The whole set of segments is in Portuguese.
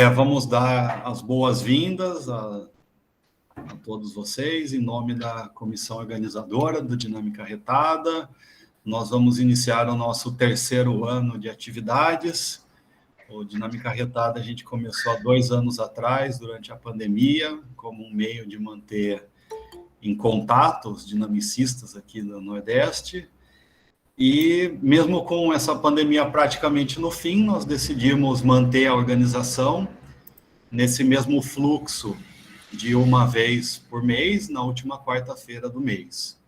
Vamos dar as boas-vindas a todos vocês, em nome da comissão organizadora do Dinâmica Retada. Nós vamos iniciar o nosso terceiro ano de atividades. O Dinâmica Retada a gente começou há 2 anos atrás, durante a pandemia, como um meio de manter em contato os dinamicistas aqui do Nordeste. E mesmo com essa pandemia praticamente no fim, nós decidimos manter a organização nesse mesmo fluxo de uma vez por mês, na última quarta-feira do mês.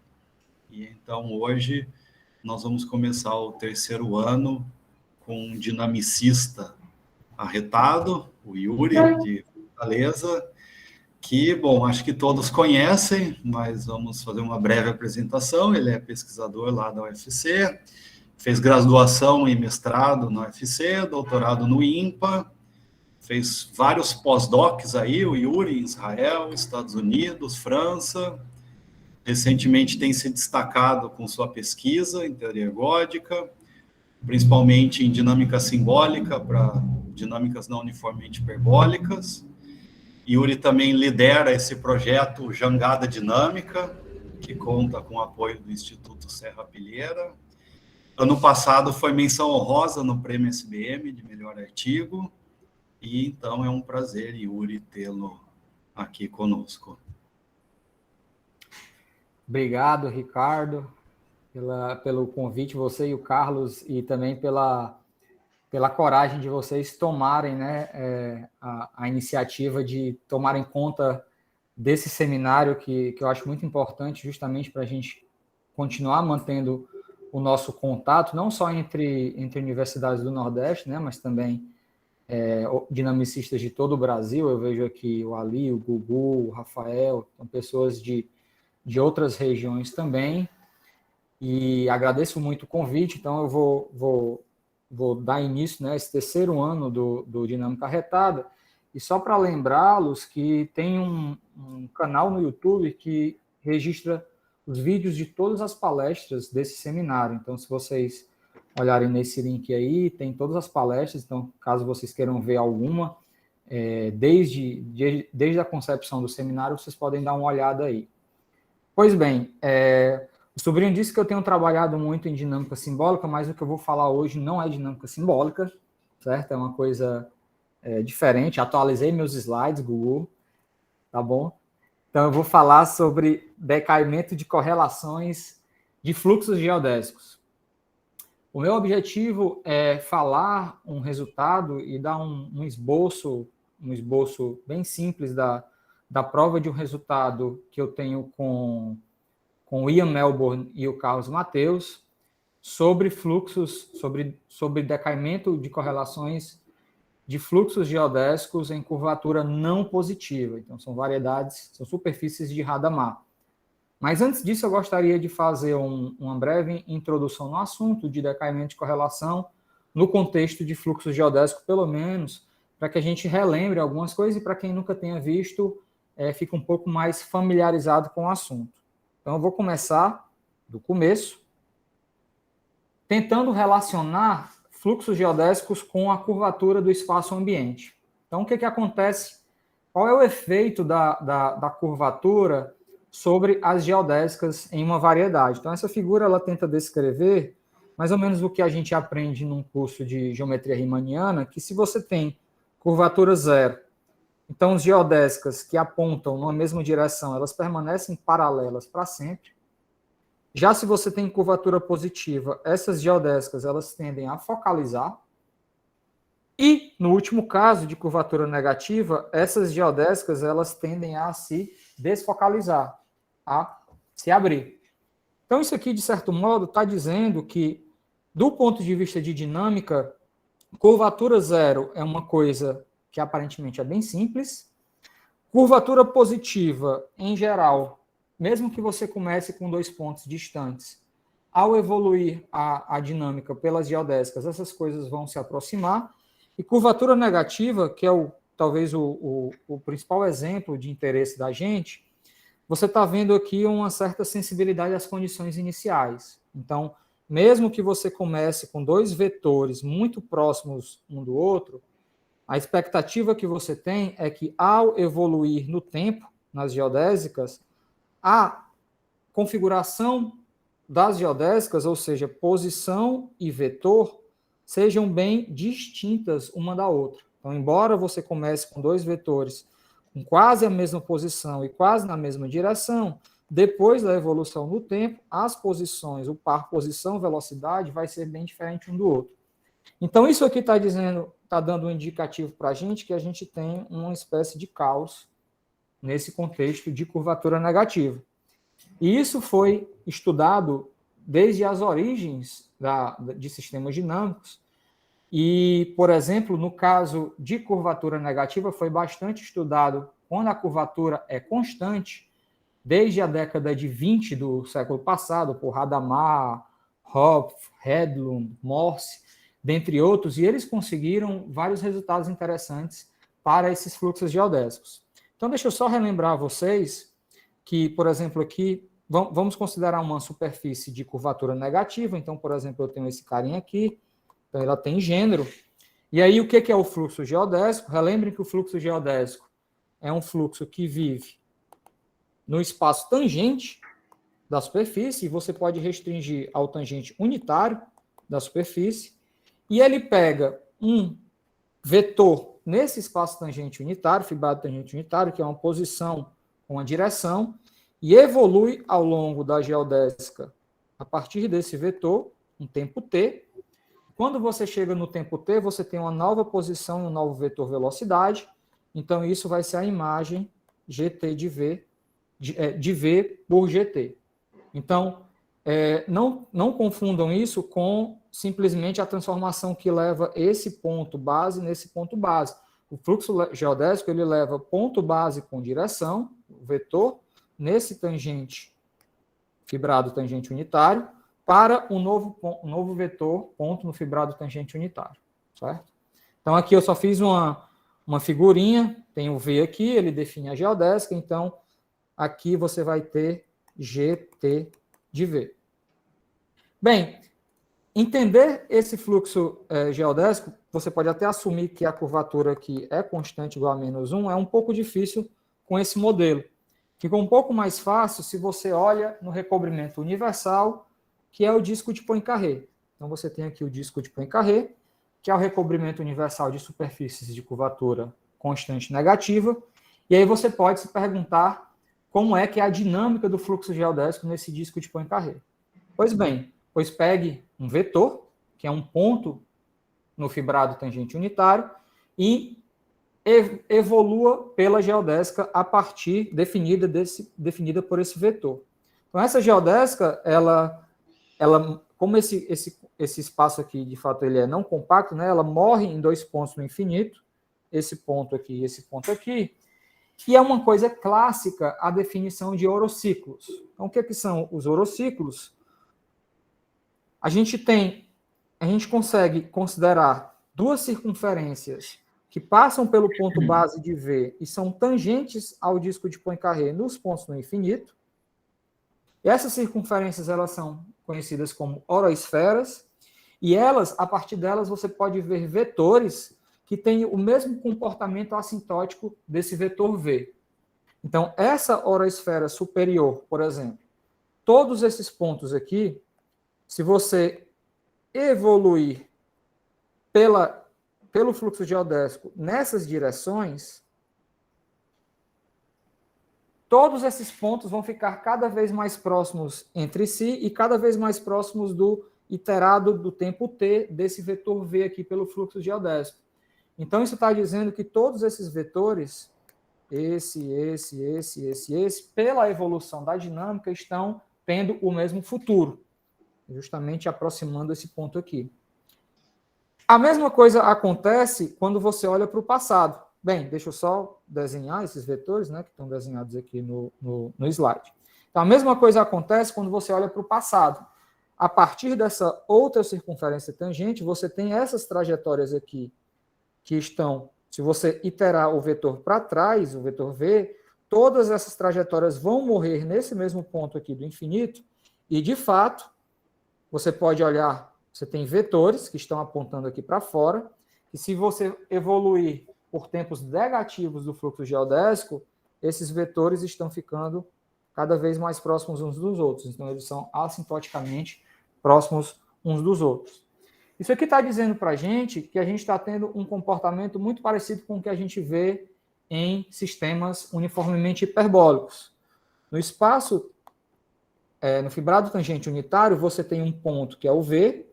E então hoje nós vamos começar o terceiro ano com um dinamicista arretado, o Yuri, de Fortaleza, que, bom, acho que todos conhecem, mas vamos fazer uma breve apresentação. Ele é pesquisador lá da UFC, fez graduação e mestrado na UFC, doutorado no INPA, fez vários pós-docs aí, o Yuri, em Israel, Estados Unidos, França. Recentemente tem se destacado com sua pesquisa em teoria ergódica, principalmente em dinâmica simbólica para dinâmicas não uniformemente hiperbólicas. Yuri também lidera esse projeto Jangada Dinâmica, que conta com o apoio do Instituto Serra Pilheira. Ano passado foi menção honrosa no Prêmio SBM de melhor artigo, e então é um prazer, Yuri, tê-lo aqui conosco. Obrigado, Ricardo, pelo convite, você e o Carlos, e também pela coragem de vocês tomarem, né, a iniciativa de tomarem conta desse seminário que eu acho muito importante, justamente para a gente continuar mantendo o nosso contato, não só entre universidades do Nordeste, né, mas também dinamicistas de todo o Brasil. Eu vejo aqui o Ali, o Gugu, o Rafael, são pessoas de outras regiões também, e agradeço muito o convite. Então eu vou dar início, né, esse terceiro ano do Dinâmica Retada, e só para lembrá-los que tem um canal no YouTube que registra os vídeos de todas as palestras desse seminário. Então, se vocês olharem nesse link aí, tem todas as palestras. Então, caso vocês queiram ver alguma, desde a concepção do seminário, vocês podem dar uma olhada aí. Pois bem, o sobrinho disse que eu tenho trabalhado muito em dinâmica simbólica, mas o que eu vou falar hoje não é dinâmica simbólica, certo? É uma coisa diferente. Atualizei meus slides, Google, tá bom? Então, eu vou falar sobre decaimento de correlações de fluxos geodésicos. O meu objetivo é falar um resultado e dar um esboço bem simples da prova de um resultado que eu tenho com o Ian Melbourne e o Carlos Mateus, sobre fluxos, sobre decaimento de correlações de fluxos geodésicos em curvatura não positiva. Então, são variedades, são superfícies de Hadamard. Mas antes disso, eu gostaria de fazer uma breve introdução no assunto de decaimento de correlação no contexto de fluxo geodésico, pelo menos, para que a gente relembre algumas coisas e para quem nunca tenha visto, fique um pouco mais familiarizado com o assunto. Então, eu vou começar do começo, tentando relacionar fluxos geodésicos com a curvatura do espaço ambiente. Então, o que acontece? Qual é o efeito da curvatura sobre as geodésicas em uma variedade? Então, essa figura ela tenta descrever mais ou menos o que a gente aprende num curso de geometria riemanniana, que se você tem curvatura zero, então as geodésicas que apontam numa mesma direção, elas permanecem paralelas para sempre. Já se você tem curvatura positiva, essas geodésicas elas tendem a focalizar. E, no último caso de curvatura negativa, essas geodésicas elas tendem a se desfocalizar, a se abrir. Então, isso aqui, de certo modo, está dizendo que, do ponto de vista de dinâmica, curvatura zero é uma coisa que aparentemente é bem simples. Curvatura positiva, em geral, mesmo que você comece com 2 pontos distantes, ao evoluir a dinâmica pelas geodésicas, essas coisas vão se aproximar. E curvatura negativa, que é talvez o principal exemplo de interesse da gente, você está vendo aqui uma certa sensibilidade às condições iniciais. Então, mesmo que você comece com 2 vetores muito próximos um do outro, A expectativa que você tem é que, ao evoluir no tempo, nas geodésicas, a configuração das geodésicas, ou seja, posição e vetor, sejam bem distintas uma da outra. Então, embora você comece com dois vetores com quase a mesma posição e quase na mesma direção, depois da evolução no tempo, as posições, o par posição-velocidade vai ser bem diferente um do outro. Então, isso aqui está dando um indicativo para a gente que a gente tem uma espécie de caos nesse contexto de curvatura negativa. E isso foi estudado desde as origens de sistemas dinâmicos. E, por exemplo, no caso de curvatura negativa, foi bastante estudado quando a curvatura é constante, desde a década de 20 do século passado, por Hadamard, Hopf, Hedlund, Morse, dentre outros, e eles conseguiram vários resultados interessantes para esses fluxos geodésicos. Então, deixa eu só relembrar a vocês que, por exemplo, aqui, vamos considerar uma superfície de curvatura negativa. Então, por exemplo, eu tenho esse carinha aqui, então ela tem gênero. E aí, o que é o fluxo geodésico? Relembrem que o fluxo geodésico é um fluxo que vive no espaço tangente da superfície, e você pode restringir ao tangente unitário da superfície, e ele pega um vetor nesse espaço tangente unitário, fibrado tangente unitário, que é uma posição com uma direção, e evolui ao longo da geodésica a partir desse vetor, um tempo t. Quando você chega no tempo t, você tem uma nova posição e um novo vetor velocidade, então isso vai ser a imagem gt de v, de v por gt. Então, não confundam isso com simplesmente a transformação que leva esse ponto base nesse ponto base. O fluxo geodésico ele leva ponto base com direção, o vetor, nesse tangente fibrado tangente unitário, para um novo vetor, ponto no fibrado tangente unitário, certo? Então, aqui eu só fiz uma figurinha, tem o V aqui, ele define a geodésica, então, aqui você vai ter GT de V. Bem, entender esse fluxo geodésico, você pode até assumir que a curvatura aqui é constante igual a -1, é um pouco difícil com esse modelo. Fica um pouco mais fácil se você olha no recobrimento universal, que é o disco de Poincaré. Então, você tem aqui o disco de Poincaré, que é o recobrimento universal de superfícies de curvatura constante negativa, e aí você pode se perguntar como é que é a dinâmica do fluxo geodésico nesse disco de Poincaré. Pois bem, pegue um vetor, que é um ponto no fibrado tangente unitário, e evolua pela geodésica a partir definida por esse vetor. Então, essa geodésica, ela como esse espaço aqui, de fato, ele é não compacto, né, ela morre em dois pontos no infinito, esse ponto aqui e esse ponto aqui, e é uma coisa clássica a definição de orociclos. Então, o que são os orociclos? A gente consegue considerar duas circunferências que passam pelo ponto base de V e são tangentes ao disco de Poincaré nos pontos no infinito. E essas circunferências, elas são conhecidas como oroesferas, e elas, a partir delas, você pode ver vetores que têm o mesmo comportamento assintótico desse vetor V. Então, essa oroesfera superior, por exemplo, todos esses pontos aqui, se você evoluir pelo fluxo geodésico nessas direções, todos esses pontos vão ficar cada vez mais próximos entre si e cada vez mais próximos do iterado do tempo t desse vetor V aqui pelo fluxo geodésico. Então, isso está dizendo que todos esses vetores, esse, pela evolução da dinâmica, estão tendo o mesmo futuro, justamente aproximando esse ponto aqui. A mesma coisa acontece quando você olha para o passado. Bem, deixa eu só desenhar esses vetores, né, que estão desenhados aqui no slide. Então, a mesma coisa acontece quando você olha para o passado. A partir dessa outra circunferência tangente, você tem essas trajetórias aqui, que estão, se você iterar o vetor para trás, o vetor V, todas essas trajetórias vão morrer nesse mesmo ponto aqui do infinito, e, de fato, você pode olhar, você tem vetores que estão apontando aqui para fora, que se você evoluir por tempos negativos do fluxo geodésico, esses vetores estão ficando cada vez mais próximos uns dos outros. Então, eles são assintoticamente próximos uns dos outros. Isso aqui está dizendo para a gente que a gente está tendo um comportamento muito parecido com o que a gente vê em sistemas uniformemente hiperbólicos. No espaço, no fibrado tangente unitário, você tem um ponto que é o V,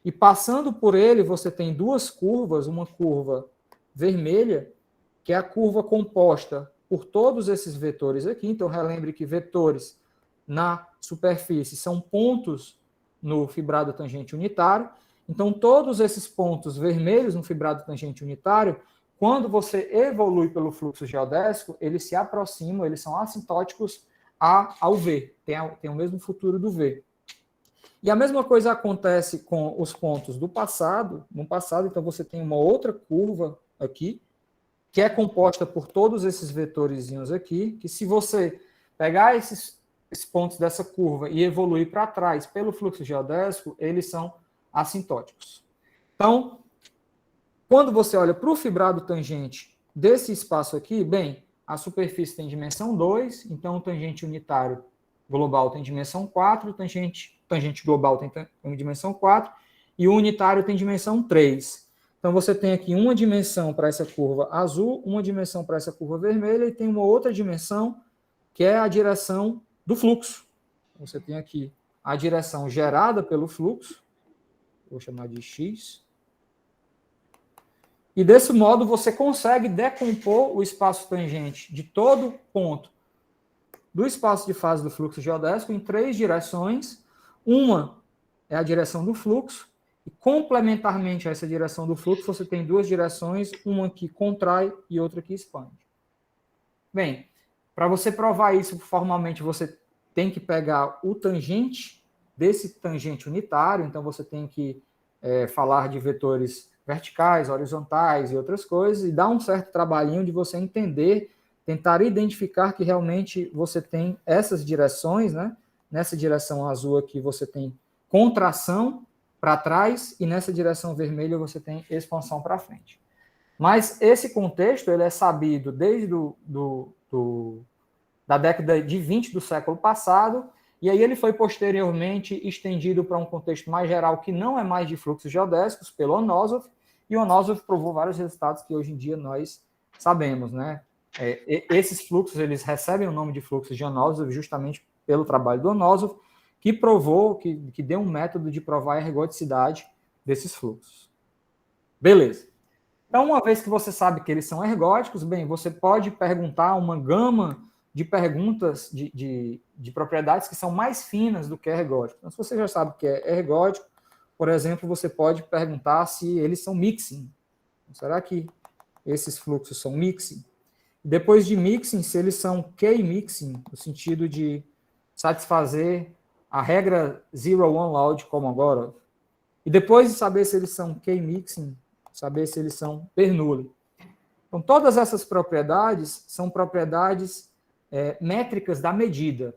e passando por ele você tem duas curvas, uma curva vermelha, que é a curva composta por todos esses vetores aqui. Então, relembre que vetores na superfície são pontos no fibrado tangente unitário. Então, todos esses pontos vermelhos no fibrado tangente unitário, quando você evolui pelo fluxo geodésico, eles se aproximam, eles são assintóticos ao V, tem o mesmo futuro do V. E a mesma coisa acontece com os pontos do passado. No passado, então, você tem uma outra curva aqui, que é composta por todos esses vetorzinhos aqui, que se você pegar esses pontos dessa curva e evoluir para trás pelo fluxo geodésico, eles são assintóticos. Então, quando você olha para o fibrado tangente desse espaço aqui, bem, a superfície tem dimensão 2, então o tangente unitário global tem dimensão 4, o tangente global tem dimensão 4, e o unitário tem dimensão 3. Então, você tem aqui uma dimensão para essa curva azul, uma dimensão para essa curva vermelha, e tem uma outra dimensão, que é a direção do fluxo. Você tem aqui a direção gerada pelo fluxo, vou chamar de X, e desse modo você consegue decompor o espaço tangente de todo ponto do espaço de fase do fluxo geodésico em 3 direções. Uma é a direção do fluxo, e complementarmente a essa direção do fluxo, você tem 2 direções, uma que contrai e outra que expande. Bem, para você provar isso formalmente, você tem que pegar o tangente desse tangente unitário, então você tem que falar de vetores verticais, horizontais e outras coisas, e dá um certo trabalhinho de você entender, tentar identificar que realmente você tem essas direções, né? Nessa direção azul aqui você tem contração para trás, e nessa direção vermelha você tem expansão para frente. Mas esse contexto ele é sabido desde da década de 20 do século passado, e aí ele foi posteriormente estendido para um contexto mais geral, que não é mais de fluxos geodésicos, pelo Onosov, e o Onosov provou vários resultados que hoje em dia nós sabemos, né? Esses fluxos, eles recebem o nome de fluxos de Onosov justamente pelo trabalho do Onosov, que provou, que deu um método de provar a ergodicidade desses fluxos. Beleza. Então, uma vez que você sabe que eles são ergóticos, bem, você pode perguntar uma gama de perguntas de propriedades que são mais finas do que ergótico. Então, se você já sabe que é ergótico, por exemplo, você pode perguntar se eles são mixing. Será que esses fluxos são mixing? Depois de mixing, se eles são K-mixing, no sentido de satisfazer a regra Zero-One Loud como agora. E depois de saber se eles são K-mixing, saber se eles são Bernoulli. Então, todas essas propriedades são propriedades métricas da medida,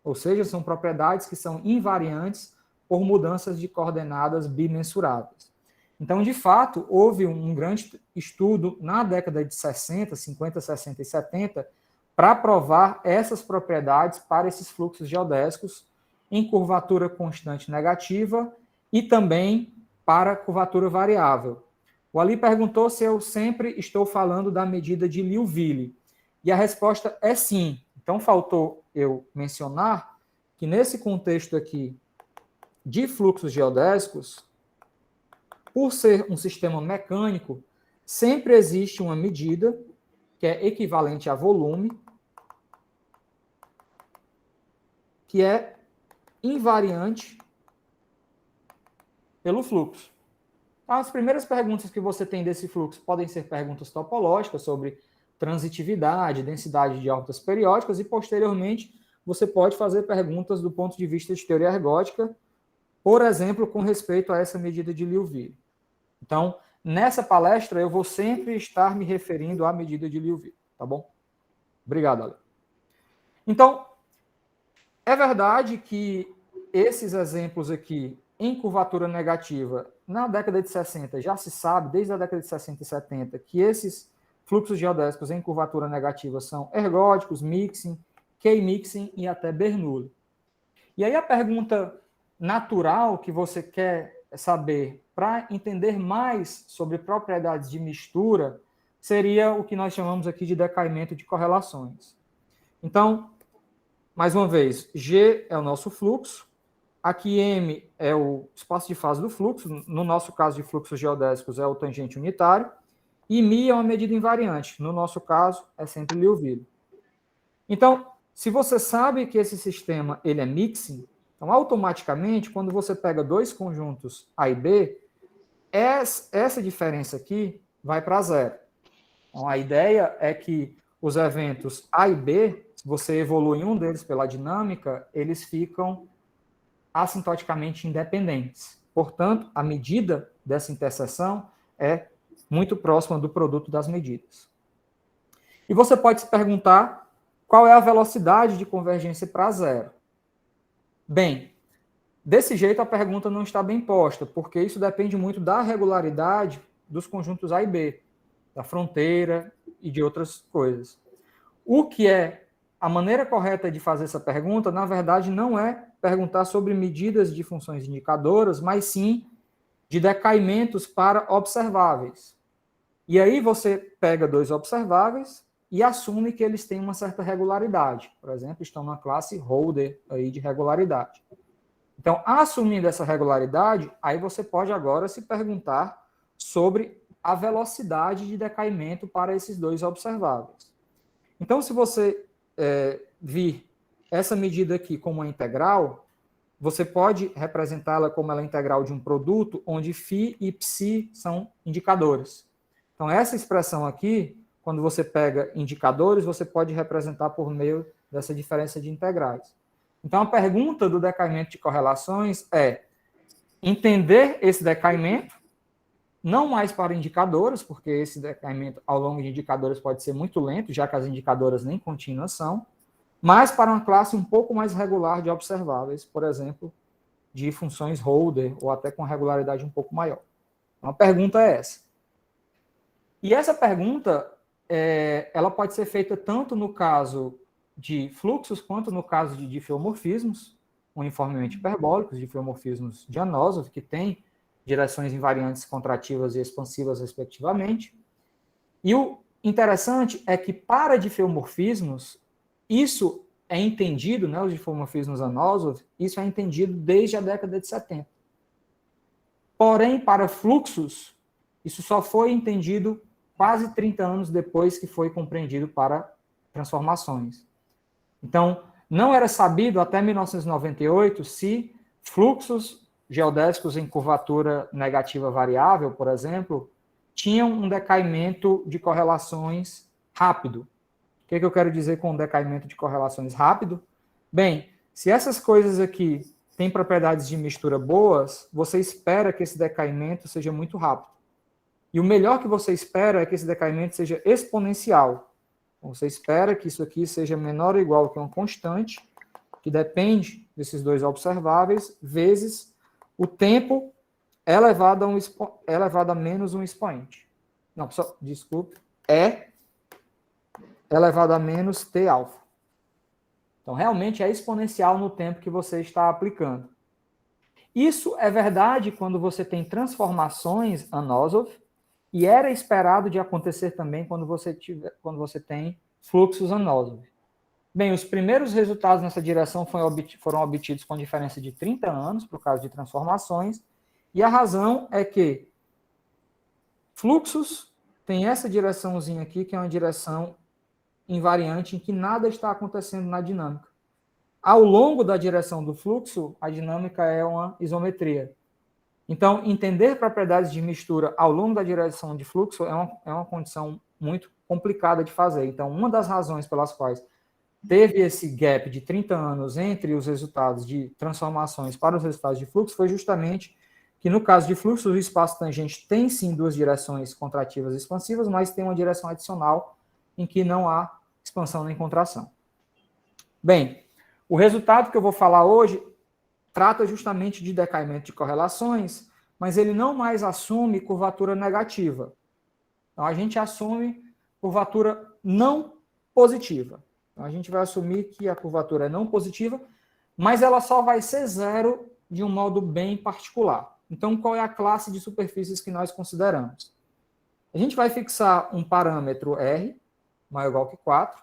ou seja, são propriedades que são invariantes por mudanças de coordenadas bimensuráveis. Então, de fato, houve um grande estudo na década de 60, 50, 60 e 70 para provar essas propriedades para esses fluxos geodésicos em curvatura constante negativa e também para curvatura variável. O Ali perguntou se eu sempre estou falando da medida de Liouville. E a resposta é sim. Então, faltou eu mencionar que nesse contexto aqui de fluxos geodésicos, por ser um sistema mecânico, sempre existe uma medida que é equivalente a volume, que é invariante pelo fluxo. As primeiras perguntas que você tem desse fluxo podem ser perguntas topológicas sobre transitividade, densidade de órbitas periódicas, e posteriormente você pode fazer perguntas do ponto de vista de teoria ergótica, por exemplo, com respeito a essa medida de Liouville. Então, nessa palestra eu vou sempre estar me referindo à medida de Liouville, tá bom? Obrigado, Ale. Então, é verdade que esses exemplos aqui em curvatura negativa, na década de 60, já se sabe, desde a década de 60 e 70, que esses fluxos geodésicos em curvatura negativa são ergódicos, mixing, K-mixing e até Bernoulli. E aí a pergunta natural que você quer saber para entender mais sobre propriedades de mistura seria o que nós chamamos aqui de decaimento de correlações. Então, mais uma vez, G é o nosso fluxo, aqui M é o espaço de fase do fluxo, no nosso caso de fluxos geodésicos é o tangente unitário, e μ é uma medida invariante, no nosso caso é sempre Liouville. Então, se você sabe que esse sistema ele é mixing, então automaticamente, quando você pega dois conjuntos A e B, essa diferença aqui vai para zero. Então, a ideia é que os eventos A e B, se você evolui um deles pela dinâmica, eles ficam assintoticamente independentes. Portanto, a medida dessa interseção é muito próxima do produto das medidas. E você pode se perguntar qual é a velocidade de convergência para zero. Bem, desse jeito a pergunta não está bem posta, porque isso depende muito da regularidade dos conjuntos A e B, da fronteira e de outras coisas. O que é a maneira correta de fazer essa pergunta, na verdade, não é perguntar sobre medidas de funções indicadoras, mas sim de decaimentos para observáveis. E aí você pega dois observáveis e assume que eles têm uma certa regularidade. Por exemplo, estão na classe holder aí de regularidade. Então, assumindo essa regularidade, aí você pode agora se perguntar sobre a velocidade de decaimento para esses dois observáveis. Então, se você vir essa medida aqui como uma integral, você pode representá-la como ela é integral de um produto, onde φ e ψ são indicadores. Então, essa expressão aqui, quando você pega indicadores, você pode representar por meio dessa diferença de integrais. Então, a pergunta do decaimento de correlações é entender esse decaimento, não mais para indicadores, porque esse decaimento ao longo de indicadores pode ser muito lento, já que as indicadoras nem contínuas são, mas para uma classe um pouco mais regular de observáveis, por exemplo, de funções holder, ou até com regularidade um pouco maior. Então, a pergunta é essa. E essa pergunta, ela pode ser feita tanto no caso de fluxos, quanto no caso de diffeomorfismos, uniformemente hiperbólicos, diffeomorfismos de Anosov, que tem direções invariantes contrativas e expansivas, respectivamente. E o interessante é que, para diffeomorfismos, isso é entendido, né, os diffeomorfismos Anosov, isso é entendido desde a década de 70. Porém, para fluxos, isso só foi entendido quase 30 anos depois que foi compreendido para transformações. Então, não era sabido até 1998 se fluxos geodésicos em curvatura negativa variável, por exemplo, tinham um decaimento de correlações rápido. O que eu quero dizer com decaimento de correlações rápido? Bem, se essas coisas aqui têm propriedades de mistura boas, você espera que esse decaimento seja muito rápido. E o melhor que você espera é que esse decaimento seja exponencial. Você espera que isso aqui seja menor ou igual que uma constante, que depende desses dois observáveis, vezes o tempo elevado a menos um expoente. Não, desculpe, elevado a menos t alfa. Então, realmente é exponencial no tempo que você está aplicando. Isso é verdade quando você tem transformações Anosov, e era esperado de acontecer também quando você tem fluxos Anosov. Bem, os primeiros resultados nessa direção foram obtidos com diferença de 30 anos, por causa de transformações, e a razão é que fluxos têm essa direçãozinha aqui, que é uma direção invariante em que nada está acontecendo na dinâmica. Ao longo da direção do fluxo, a dinâmica é uma isometria. Então, entender propriedades de mistura ao longo da direção de fluxo é uma condição muito complicada de fazer. Então, uma das razões pelas quais teve esse gap de 30 anos entre os resultados de transformações para os resultados de fluxo foi justamente que, no caso de fluxo, o espaço tangente tem sim duas direções contrativas e expansivas, mas tem uma direção adicional em que não há expansão nem contração. Bem, o resultado que eu vou falar hoje trata justamente de decaimento de correlações, mas ele não mais assume curvatura negativa. Então, a gente assume curvatura não positiva. Então, a gente vai assumir que a curvatura é não positiva, mas ela só vai ser zero de um modo bem particular. Então, qual é a classe de superfícies que nós consideramos? A gente vai fixar um parâmetro R, maior ou igual que 4,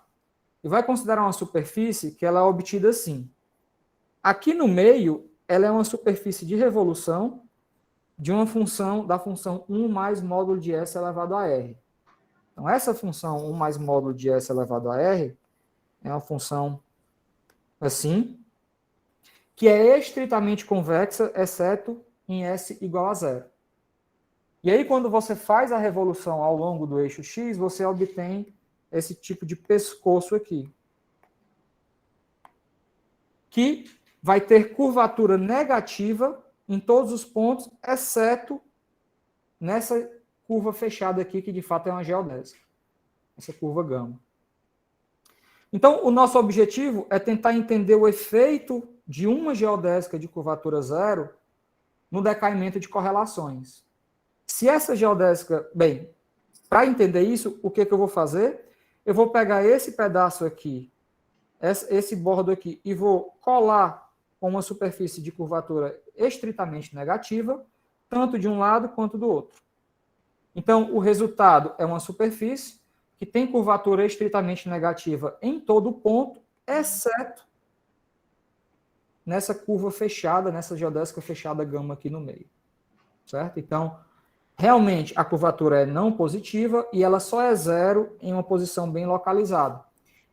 e vai considerar uma superfície que ela é obtida assim. Aqui no meio, ela é uma superfície de revolução de uma função, da função 1 mais módulo de S elevado a R. Então, essa função 1 mais módulo de S elevado a R é uma função assim, que é estritamente convexa, exceto em S igual a 0. E aí, quando você faz a revolução ao longo do eixo X, você obtém esse tipo de pescoço aqui, que vai ter curvatura negativa em todos os pontos, exceto nessa curva fechada aqui, que de fato é uma geodésica, essa curva gama. Então, o nosso objetivo é tentar entender o efeito de uma geodésica de curvatura zero no decaimento de correlações. Se essa geodésica... Bem, para entender isso, o que eu vou fazer? Eu vou pegar esse pedaço aqui, esse bordo aqui, e vou colar com uma superfície de curvatura estritamente negativa, tanto de um lado quanto do outro. Então, o resultado é uma superfície que tem curvatura estritamente negativa em todo o ponto, exceto nessa curva fechada, nessa geodésica fechada gama aqui no meio. Certo? Então, realmente, a curvatura é não positiva e ela só é zero em uma posição bem localizada.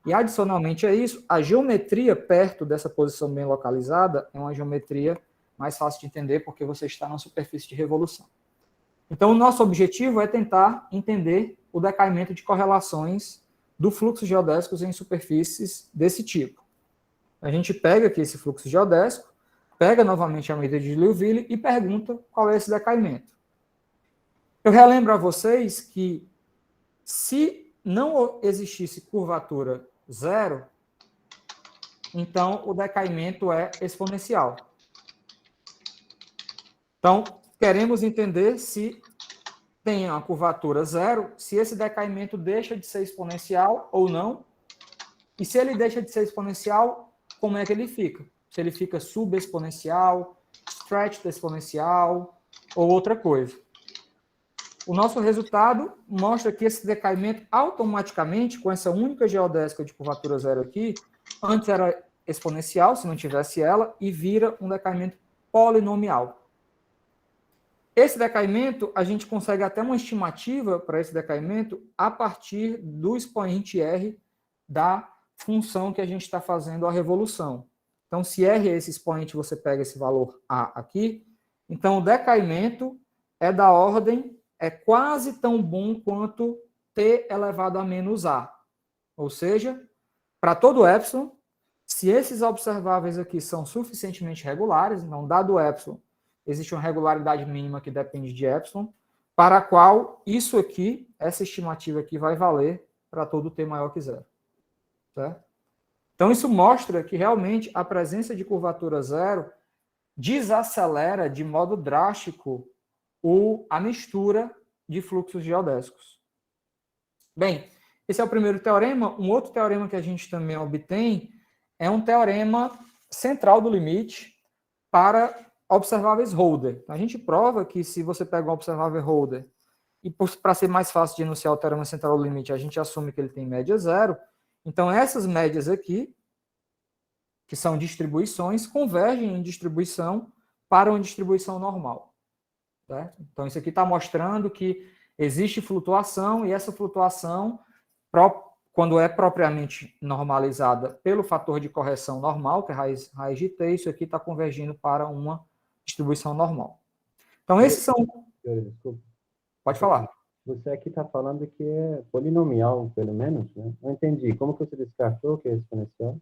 E, adicionalmente a isso, a geometria perto dessa posição bem localizada é uma geometria mais fácil de entender, porque você está na superfície de revolução. Então, o nosso objetivo é tentar entender o decaimento de correlações do fluxo geodésicos em superfícies desse tipo. A gente pega aqui esse fluxo geodésico, pega novamente a medida de Liouville e pergunta qual é esse decaimento. Eu relembro a vocês que se não existisse curvatura zero, então o decaimento é exponencial. Então, queremos entender se tem uma curvatura zero, se esse decaimento deixa de ser exponencial ou não, e se ele deixa de ser exponencial, como é que ele fica? Se ele fica subexponencial, stretched exponencial ou outra coisa. O nosso resultado mostra que esse decaimento automaticamente, com essa única geodésica de curvatura zero aqui, antes era exponencial, se não tivesse ela, e vira um decaimento polinomial. Esse decaimento, a gente consegue até uma estimativa para esse decaimento a partir do expoente R da função que a gente está fazendo a revolução. Então, se R é esse expoente, você pega esse valor A aqui, então o decaimento é da ordem, é quase tão bom quanto T elevado a menos A. Ou seja, para todo epsilon, se esses observáveis aqui são suficientemente regulares, então, dado epsilon, existe uma regularidade mínima que depende de epsilon, para a qual isso aqui, essa estimativa aqui, vai valer para todo T maior que zero. Certo? Então, isso mostra que realmente a presença de curvatura zero desacelera de modo drástico a mistura de fluxos geodésicos. Bem, esse é o primeiro teorema. Um outro teorema que a gente também obtém é um teorema central do limite para observáveis Holder. A gente prova que se você pega um observável Holder, e para ser mais fácil de enunciar o teorema central do limite, a gente assume que ele tem média zero, então essas médias aqui, que são distribuições, convergem em distribuição para uma distribuição normal. Certo? Então isso aqui está mostrando que existe flutuação, e essa flutuação, quando é propriamente normalizada pelo fator de correção normal, que é raiz de t, isso aqui está convergindo para uma distribuição normal. Então, esses são... Desculpa. Pode falar. Você aqui está falando que é polinomial, pelo menos, né? Não entendi. Como que você descartou que é exponencial?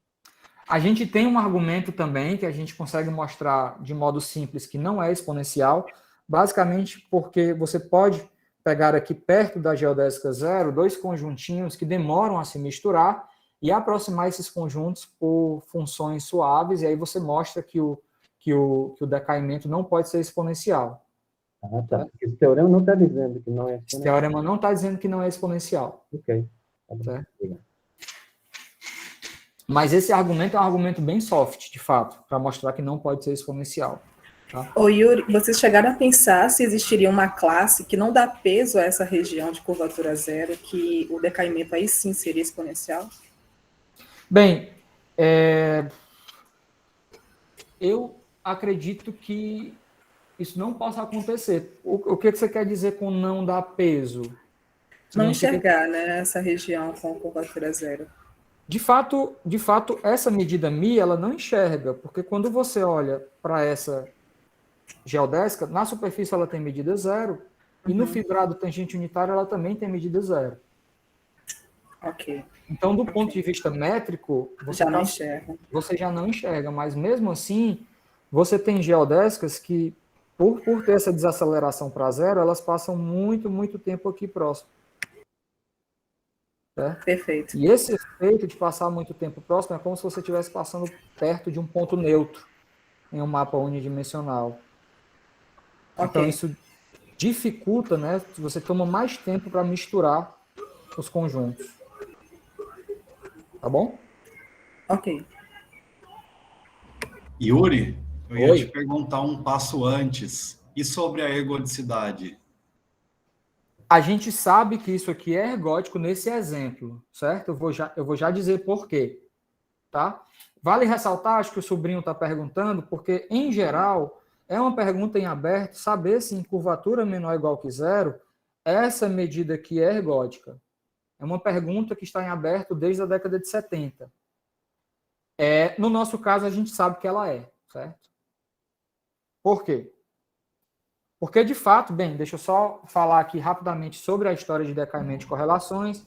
A gente tem um argumento também que a gente consegue mostrar de modo simples que não é exponencial, basicamente porque você pode pegar aqui perto da geodésica zero dois conjuntinhos que demoram a se misturar e aproximar esses conjuntos por funções suaves, e aí você mostra que que o decaimento não pode ser exponencial. Ah, tá. Esse teorema não está dizendo que não é Esse exponencial. teorema não está dizendo que não é exponencial. Ok. Tá bom. Certo? Obrigado. Mas esse argumento é um argumento bem soft, de fato, para mostrar que não pode ser exponencial. Tá? Ô Yuri, vocês chegaram a pensar se existiria uma classe que não dá peso a essa região de curvatura zero, que o decaimento aí sim seria exponencial? Bem, eu acredito que isso não possa acontecer. O que você quer dizer com não dar peso? Não Significa enxergar, né, essa região com curvatura zero. De fato, essa medida μ, ela não enxerga, porque quando você olha para essa geodésica, na superfície ela tem medida zero, e no fibrado tangente unitário ela também tem medida zero. Ok. Então, do ponto de vista métrico, você Já não enxerga. Você já não enxerga, mas mesmo assim, você tem geodésicas que, por ter essa desaceleração para zero, elas passam muito, muito tempo aqui próximo. Certo? Perfeito. E esse efeito de passar muito tempo próximo é como se você estivesse passando perto de um ponto neutro em um mapa unidimensional. Então, Ok. isso dificulta, né? Você toma mais tempo para misturar os conjuntos. Tá bom? Ok. Yuri, eu ia Oi. te perguntar um passo antes. E sobre a ergodicidade? A gente sabe que isso aqui é ergótico nesse exemplo, certo? Eu vou já dizer por quê, tá? Vale ressaltar, acho que o sobrinho está perguntando, porque, em geral, é uma pergunta em aberto saber se em curvatura menor ou igual que zero, essa medida aqui é ergótica. É uma pergunta que está em aberto desde a década de 70. No nosso caso, a gente sabe que ela é, certo? Por quê? Porque, de fato, bem, deixa eu só falar aqui rapidamente sobre a história de decaimento de correlações.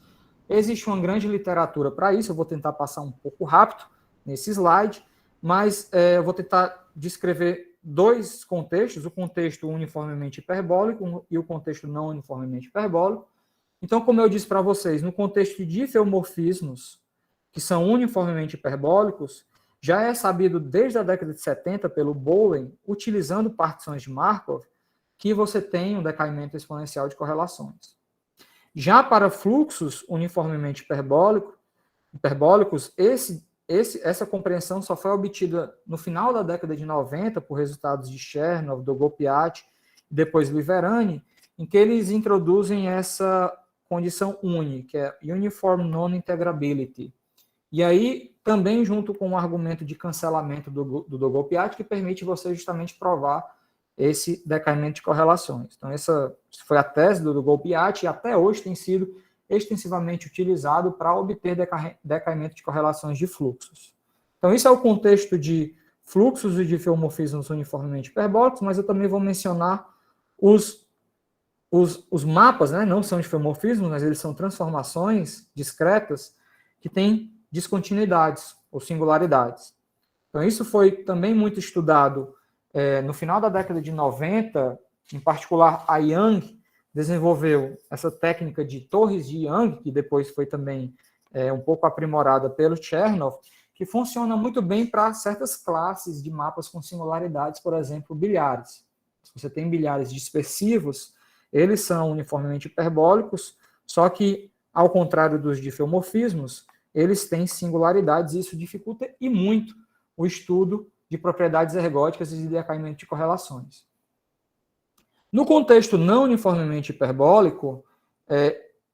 Existe uma grande literatura para isso, eu vou tentar passar um pouco rápido nesse slide, mas eu vou tentar descrever dois contextos, o contexto uniformemente hiperbólico e o contexto não uniformemente hiperbólico. Então, como eu disse para vocês, no contexto de diffeomorfismos, que são uniformemente hiperbólicos, já é sabido desde a década de 70 pelo Bowen, utilizando partições de Markov, que você tem um decaimento exponencial de correlações. Já para fluxos uniformemente hiperbólicos, essa compreensão só foi obtida no final da década de 90 por resultados de Chernow, Dolgopiat e depois Liverani, em que eles introduzem essa condição UNI, que é Uniform Non-Integrability. E aí, também junto com o argumento de cancelamento do Dolgopiat, que permite você justamente provar esse decaimento de correlações. Então, essa foi a tese do Dolgopiat e até hoje tem sido extensivamente utilizado para obter decaimento de correlações de fluxos. Então, isso é o contexto de fluxos e de diffeomorfismos uniformemente hiperbólicos, mas eu também vou mencionar os mapas, né? Não são diffeomorfismos, mas eles são transformações discretas que têm descontinuidades ou singularidades. Então, isso foi também muito estudado no final da década de 90, em particular, a Young desenvolveu essa técnica de torres de Young, que depois foi também um pouco aprimorada pelo Chernow, que funciona muito bem para certas classes de mapas com singularidades, por exemplo, bilhares. Se você tem bilhares dispersivos, eles são uniformemente hiperbólicos, só que, ao contrário dos diffeomorfismos, eles têm singularidades e isso dificulta e muito o estudo de propriedades ergóticas e de decaimento de correlações. No contexto não uniformemente hiperbólico,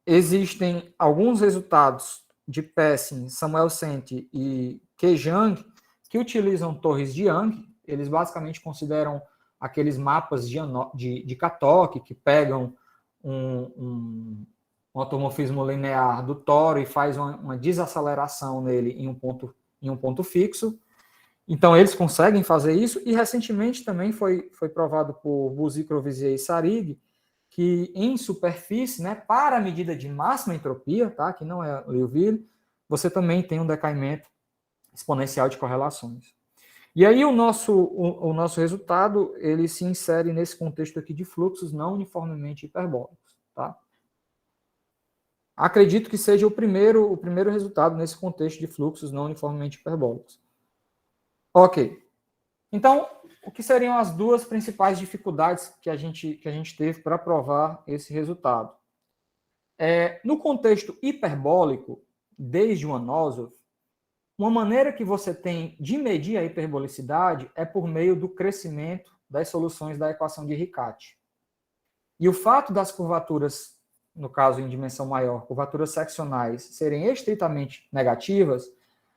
existem alguns resultados de Pessin, Samuel Sente e Kejang que utilizam torres de Young. Eles basicamente consideram aqueles mapas de Katok que pegam um automorfismo linear do toro e faz uma desaceleração nele em um ponto fixo. Então, eles conseguem fazer isso, e recentemente também foi provado por Buzy, Courvoisier e Sarig que em superfície, né, para a medida de máxima entropia, tá, que não é Liouville, você também tem um decaimento exponencial de correlações. E aí o nosso resultado, ele se insere nesse contexto aqui de fluxos não uniformemente hiperbólicos. Tá? Acredito que seja o primeiro resultado nesse contexto de fluxos não uniformemente hiperbólicos. Ok. Então, o que seriam as duas principais dificuldades que a gente teve para provar esse resultado? No contexto hiperbólico, desde o Anosov, uma maneira que você tem de medir a hiperbolicidade é por meio do crescimento das soluções da equação de Riccati. E o fato das curvaturas, no caso em dimensão maior, curvaturas seccionais, serem estritamente negativas,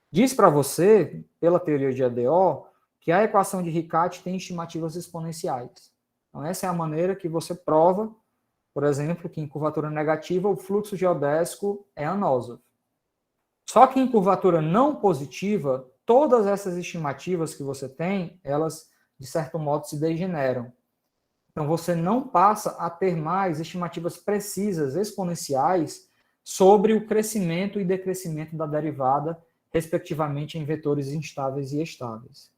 diz para você, pela teoria de ADO, que a equação de Riccati tem estimativas exponenciais. Então, essa é a maneira que você prova, por exemplo, que em curvatura negativa o fluxo geodésico é Anosov. Só que em curvatura não positiva, todas essas estimativas que você tem, elas, de certo modo, se degeneram. Então, você não passa a ter mais estimativas precisas, exponenciais, sobre o crescimento e decrescimento da derivada, respectivamente, em vetores instáveis e estáveis.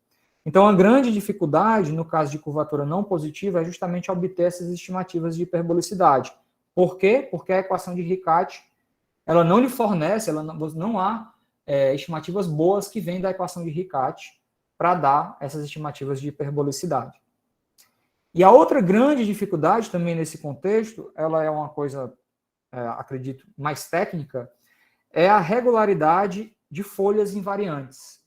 Então, a grande dificuldade, no caso de curvatura não positiva, é justamente obter essas estimativas de hiperbolicidade. Por quê? Porque a equação de Riccati ela não lhe fornece, não há estimativas boas que vêm da equação de Riccati para dar essas estimativas de hiperbolicidade. E a outra grande dificuldade também nesse contexto, ela é uma coisa, acredito, mais técnica, é a regularidade de folhas invariantes.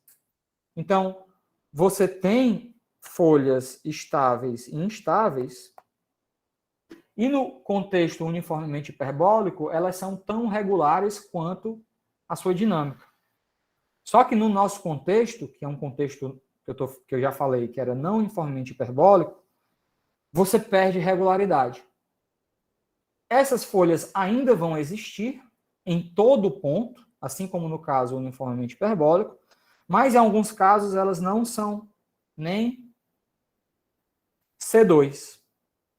Então, você tem folhas estáveis e instáveis, e no contexto uniformemente hiperbólico, elas são tão regulares quanto a sua dinâmica. Só que no nosso contexto, que é um contexto que eu já falei, que era não uniformemente hiperbólico, você perde regularidade. Essas folhas ainda vão existir em todo ponto, assim como no caso uniformemente hiperbólico, mas em alguns casos elas não são nem C2.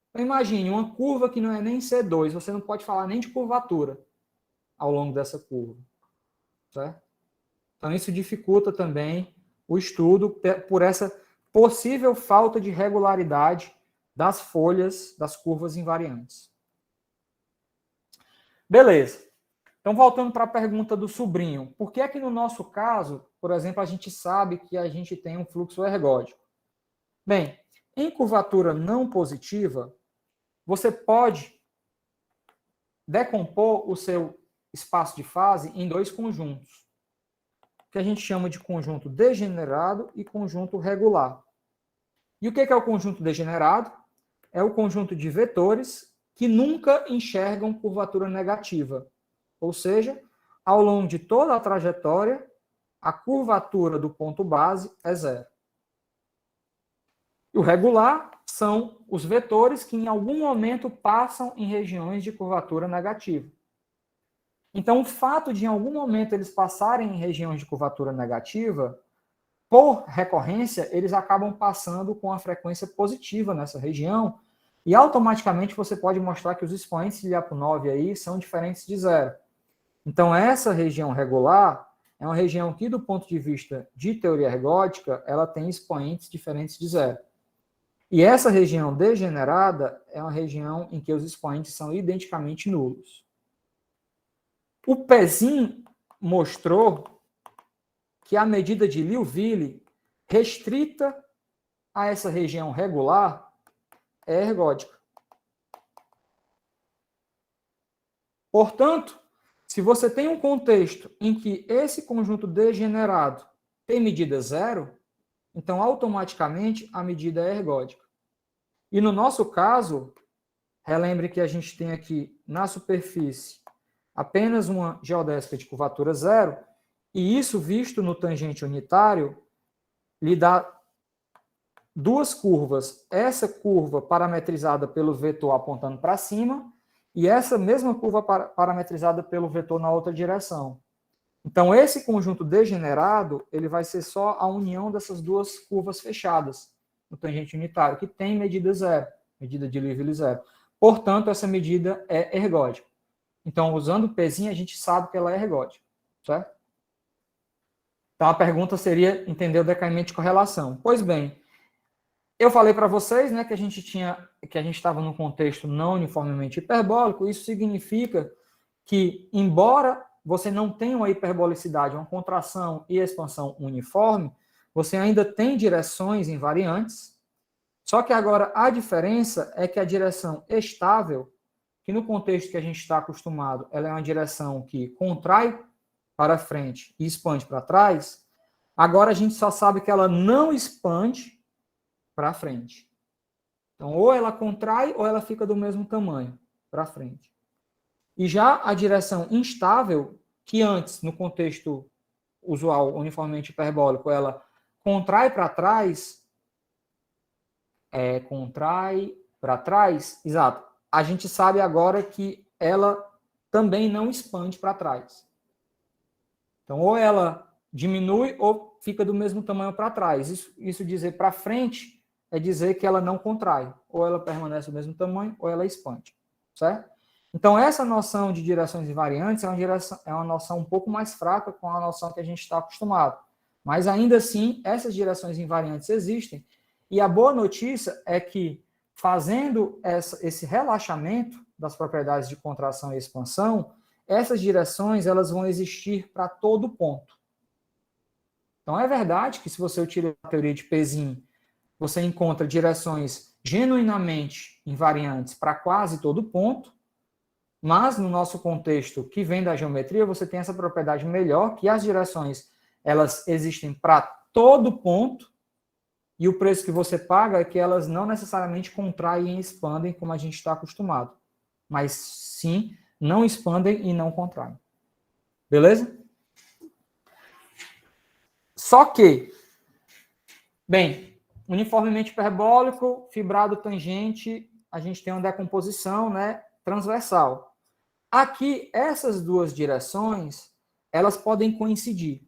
Então, imagine uma curva que não é nem C2, você não pode falar nem de curvatura ao longo dessa curva. Certo? Então, isso dificulta também o estudo por essa possível falta de regularidade das folhas das curvas invariantes. Beleza. Então, voltando para a pergunta do sobrinho. Por que é que no nosso caso, por exemplo, a gente sabe que a gente tem um fluxo ergódico? Bem, em curvatura não positiva, você pode decompor o seu espaço de fase em dois conjuntos, que a gente chama de conjunto degenerado e conjunto regular. E o que é o conjunto degenerado? É o conjunto de vetores que nunca enxergam curvatura negativa. Ou seja, ao longo de toda a trajetória, a curvatura do ponto base é zero. E o regular são os vetores que em algum momento passam em regiões de curvatura negativa. Então, o fato de em algum momento eles passarem em regiões de curvatura negativa, por recorrência, eles acabam passando com a frequência positiva nessa região e automaticamente você pode mostrar que os expoentes de Lyapunov aí são diferentes de zero. Então, essa região regular é uma região que, do ponto de vista de teoria ergódica, ela tem expoentes diferentes de zero. E essa região degenerada é uma região em que os expoentes são identicamente nulos. O Pesin mostrou que a medida de Liouville, restrita a essa região regular, é ergódica. Portanto, se você tem um contexto em que esse conjunto degenerado tem medida zero, então automaticamente a medida é ergódica. E no nosso caso, relembre que a gente tem aqui na superfície apenas uma geodésica de curvatura zero, e isso visto no tangente unitário lhe dá duas curvas. Essa curva parametrizada pelo vetor apontando para cima e essa mesma curva parametrizada pelo vetor na outra direção. Então, esse conjunto degenerado, ele vai ser só a união dessas duas curvas fechadas no tangente unitário, que tem medida zero, medida de Liouville zero. Portanto, essa medida é ergódica. Então, usando o Pzinho, a gente sabe que ela é ergódica, certo? Então, a pergunta seria entender o decaimento de correlação. Pois bem, eu falei para vocês, né, que a gente estava num contexto não uniformemente hiperbólico. Isso significa que, embora você não tenha uma hiperbolicidade, uma contração e expansão uniforme, você ainda tem direções invariantes, só que agora a diferença é que a direção estável, que no contexto que a gente está acostumado, ela é uma direção que contrai para frente e expande para trás, agora a gente só sabe que ela não expande para frente. Então, ou ela contrai ou ela fica do mesmo tamanho para frente. E já a direção instável, que antes, no contexto usual, uniformemente hiperbólico, ela contrai para trás, exato. A gente sabe agora que ela também não expande para trás. Então, ou ela diminui ou fica do mesmo tamanho para trás. Isso dizer para frente é dizer que ela não contrai. Ou ela permanece do mesmo tamanho, ou ela expande. Certo? Então, essa noção de direções invariantes é uma noção um pouco mais fraca com a noção que a gente está acostumado. Mas, ainda assim, essas direções invariantes existem. E a boa notícia é que, fazendo esse relaxamento das propriedades de contração e expansão, essas direções elas vão existir para todo ponto. Então, é verdade que, se você utiliza a teoria de Pesin, você encontra direções genuinamente invariantes para quase todo ponto, mas, no nosso contexto que vem da geometria, você tem essa propriedade melhor, que as direções elas existem para todo ponto, e o preço que você paga é que elas não necessariamente contraem e expandem, como a gente está acostumado, mas sim, não expandem e não contraem. Beleza? Só que, bem, uniformemente hiperbólico, fibrado tangente, a gente tem uma decomposição, né, transversal. Aqui, essas duas direções, elas podem coincidir.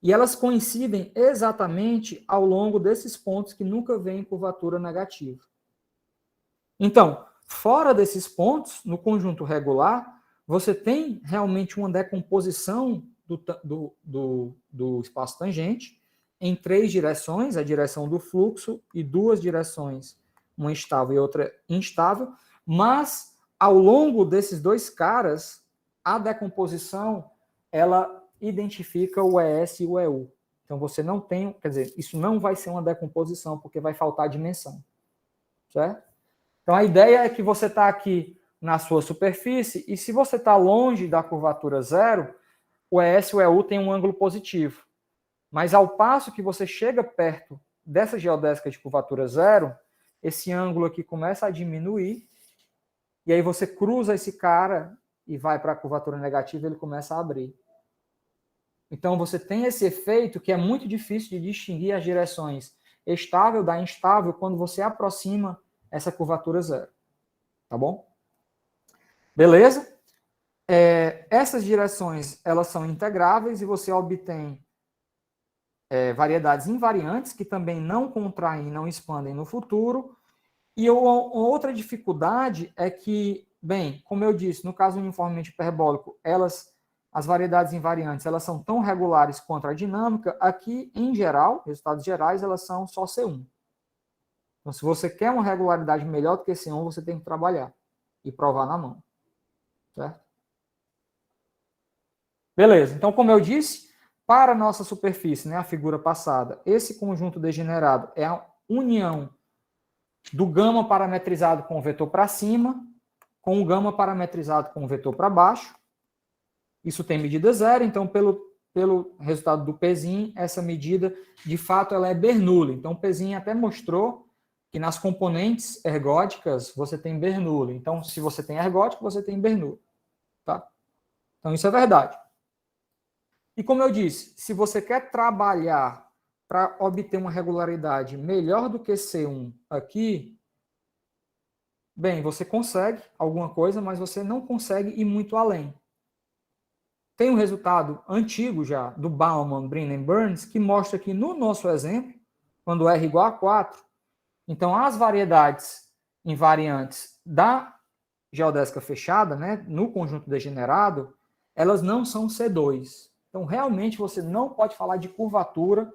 E elas coincidem exatamente ao longo desses pontos que nunca vêm em curvatura negativa. Então, fora desses pontos, no conjunto regular, você tem realmente uma decomposição do espaço tangente em 3 direções, a direção do fluxo e 2 direções, uma estável e outra instável, mas ao longo desses 2 caras, a decomposição, ela identifica o ES e o EU. Então, você não tem, quer dizer, isso não vai ser uma decomposição, porque vai faltar dimensão. Certo? Então, a ideia é que você está aqui na sua superfície, e se você está longe da curvatura zero, o ES e o EU tem um ângulo positivo. Mas, ao passo que você chega perto dessa geodésica de curvatura zero, esse ângulo aqui começa a diminuir, e aí você cruza esse cara e vai para a curvatura negativa e ele começa a abrir. Então, você tem esse efeito que é muito difícil de distinguir as direções estável da instável quando você aproxima essa curvatura zero. Tá bom? Beleza? Essas direções, elas são integráveis e você obtém variedades invariantes que também não contraem e não expandem no futuro. E outra dificuldade é que, bem, como eu disse, no caso uniformemente hiperbólico, as variedades invariantes, elas são tão regulares quanto a dinâmica, aqui, em geral, resultados gerais, elas são só C1. Então, se você quer uma regularidade melhor do que C1, você tem que trabalhar e provar na mão. Certo? Beleza. Então, como eu disse, para a nossa superfície, né, a figura passada, esse conjunto degenerado é a união do gama parametrizado com o vetor para cima, com o gama parametrizado com o vetor para baixo. Isso tem medida zero, então, pelo resultado do Pesin, essa medida, de fato, ela é Bernoulli. Então, o Pesin até mostrou que nas componentes ergóticas você tem Bernoulli. Então, se você tem ergótico, você tem Bernoulli. Tá? Então, isso é verdade. E como eu disse, se você quer trabalhar para obter uma regularidade melhor do que C1 aqui, bem, você consegue alguma coisa, mas você não consegue ir muito além. Tem um resultado antigo já, do Baumann, Brin e Burns, que mostra que no nosso exemplo, quando R igual a 4, então as variedades invariantes da geodésica fechada, né, no conjunto degenerado, elas não são C2. Então, realmente, você não pode falar de curvatura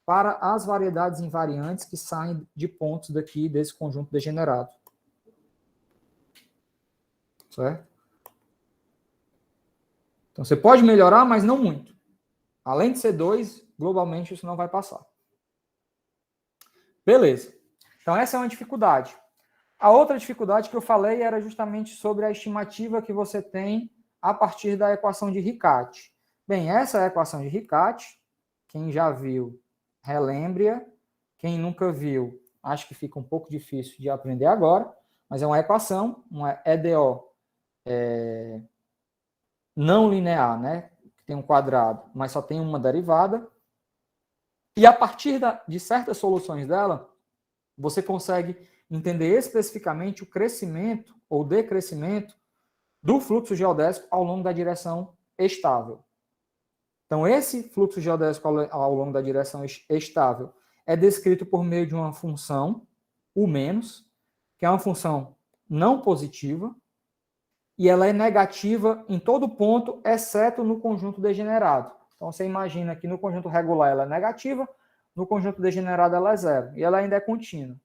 para as variedades invariantes que saem de pontos daqui desse conjunto degenerado. Certo? Então, você pode melhorar, mas não muito. Além de C2, globalmente, isso não vai passar. Beleza. Então, essa é uma dificuldade. A outra dificuldade que eu falei era justamente sobre a estimativa que você tem a partir da equação de Riccati. Bem, essa é a equação de Riccati. Quem já viu, relembre-a. Quem nunca viu, acho que fica um pouco difícil de aprender agora, mas é uma equação, uma EDO não linear, né? Que tem um quadrado, mas só tem uma derivada. E a partir de certas soluções dela, você consegue entender especificamente o crescimento ou decrescimento do fluxo geodésico ao longo da direção estável. Então, esse fluxo geodésico ao longo da direção estável é descrito por meio de uma função, U-, que é uma função não positiva, e ela é negativa em todo ponto, exceto no conjunto degenerado. Então, você imagina que no conjunto regular ela é negativa, no conjunto degenerado ela é zero, e ela ainda é contínua.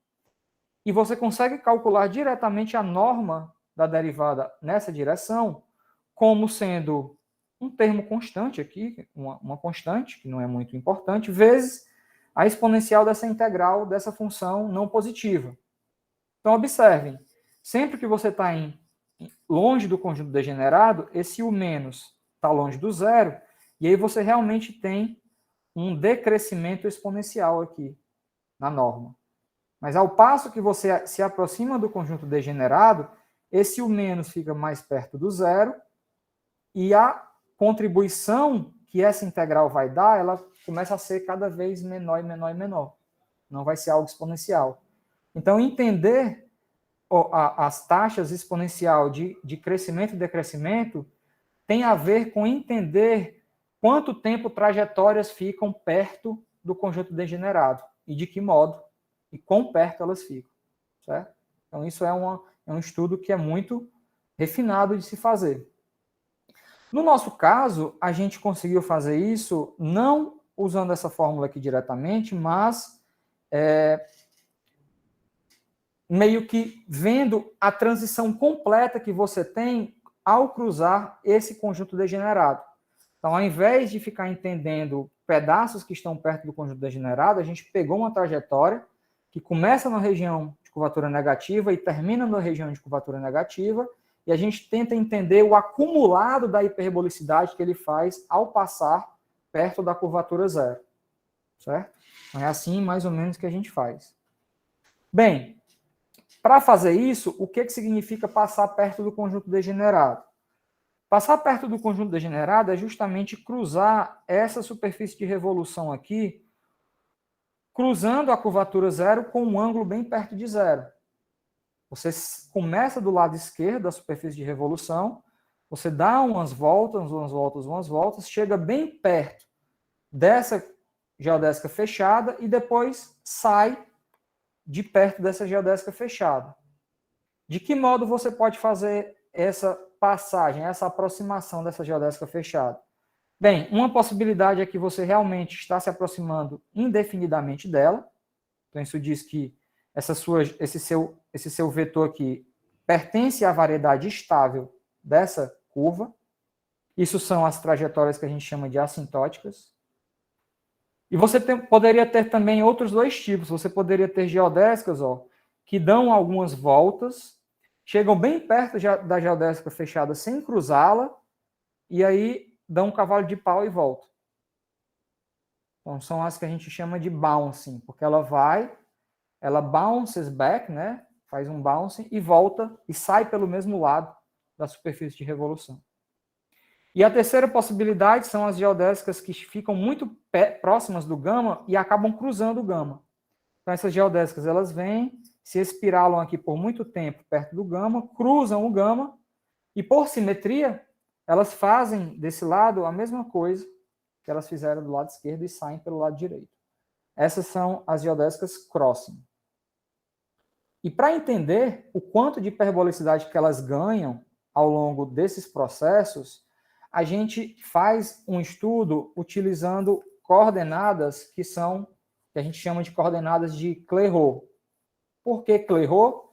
E você consegue calcular diretamente a norma da derivada nessa direção como sendo um termo constante aqui, uma constante, que não é muito importante, vezes a exponencial dessa integral dessa função não positiva. Então, observem, sempre que você está longe do conjunto degenerado, esse U- está longe do zero, e aí você realmente tem um decrescimento exponencial aqui na norma. Mas ao passo que você se aproxima do conjunto degenerado, esse U- fica mais perto do zero, e a contribuição que essa integral vai dar, ela começa a ser cada vez menor e menor e menor. Não vai ser algo exponencial. Então, entender as taxas exponencial de crescimento e decrescimento tem a ver com entender quanto tempo trajetórias ficam perto do conjunto degenerado e de que modo e quão perto elas ficam, certo? Então, isso é um estudo que é muito refinado de se fazer. No nosso caso, a gente conseguiu fazer isso não usando essa fórmula aqui diretamente, mas meio que vendo a transição completa que você tem ao cruzar esse conjunto degenerado. Então, ao invés de ficar entendendo pedaços que estão perto do conjunto degenerado, a gente pegou uma trajetória que começa na região de curvatura negativa e termina na região de curvatura negativa, e a gente tenta entender o acumulado da hiperbolicidade que ele faz ao passar perto da curvatura zero. Certo? Então, é assim, mais ou menos, que a gente faz. Bem, para fazer isso, o que significa passar perto do conjunto degenerado? Passar perto do conjunto degenerado é justamente cruzar essa superfície de revolução aqui, cruzando a curvatura zero com um ângulo bem perto de zero. Você começa do lado esquerdo da superfície de revolução, você dá umas voltas, chega bem perto dessa geodésica fechada e depois sai de perto dessa geodésica fechada. De que modo você pode fazer essa passagem, essa aproximação dessa geodésica fechada? Bem, uma possibilidade é que você realmente está se aproximando indefinidamente dela. Então, isso diz que esse seu vetor aqui pertence à variedade estável dessa curva. Isso são as trajetórias que a gente chama de assintóticas. E você poderia ter também outros dois tipos. Você poderia ter geodésicas que dão algumas voltas, chegam bem perto da geodésica fechada sem cruzá-la, e aí dão um cavalo de pau e volta. Então, são as que a gente chama de bouncing, porque ela bounces back, né? Faz um bouncing e volta e sai pelo mesmo lado da superfície de revolução. E a terceira possibilidade são as geodésicas que ficam muito próximas do gama e acabam cruzando o gama. Então, essas geodésicas, elas vêm, se espiralam aqui por muito tempo perto do gama, cruzam o gama e, por simetria, elas fazem desse lado a mesma coisa que elas fizeram do lado esquerdo e saem pelo lado direito. Essas são as geodésicas crossing. E para entender o quanto de hiperbolicidade que elas ganham ao longo desses processos, a gente faz um estudo utilizando coordenadas que a gente chama de coordenadas de Clairaut. Por que Clairaut?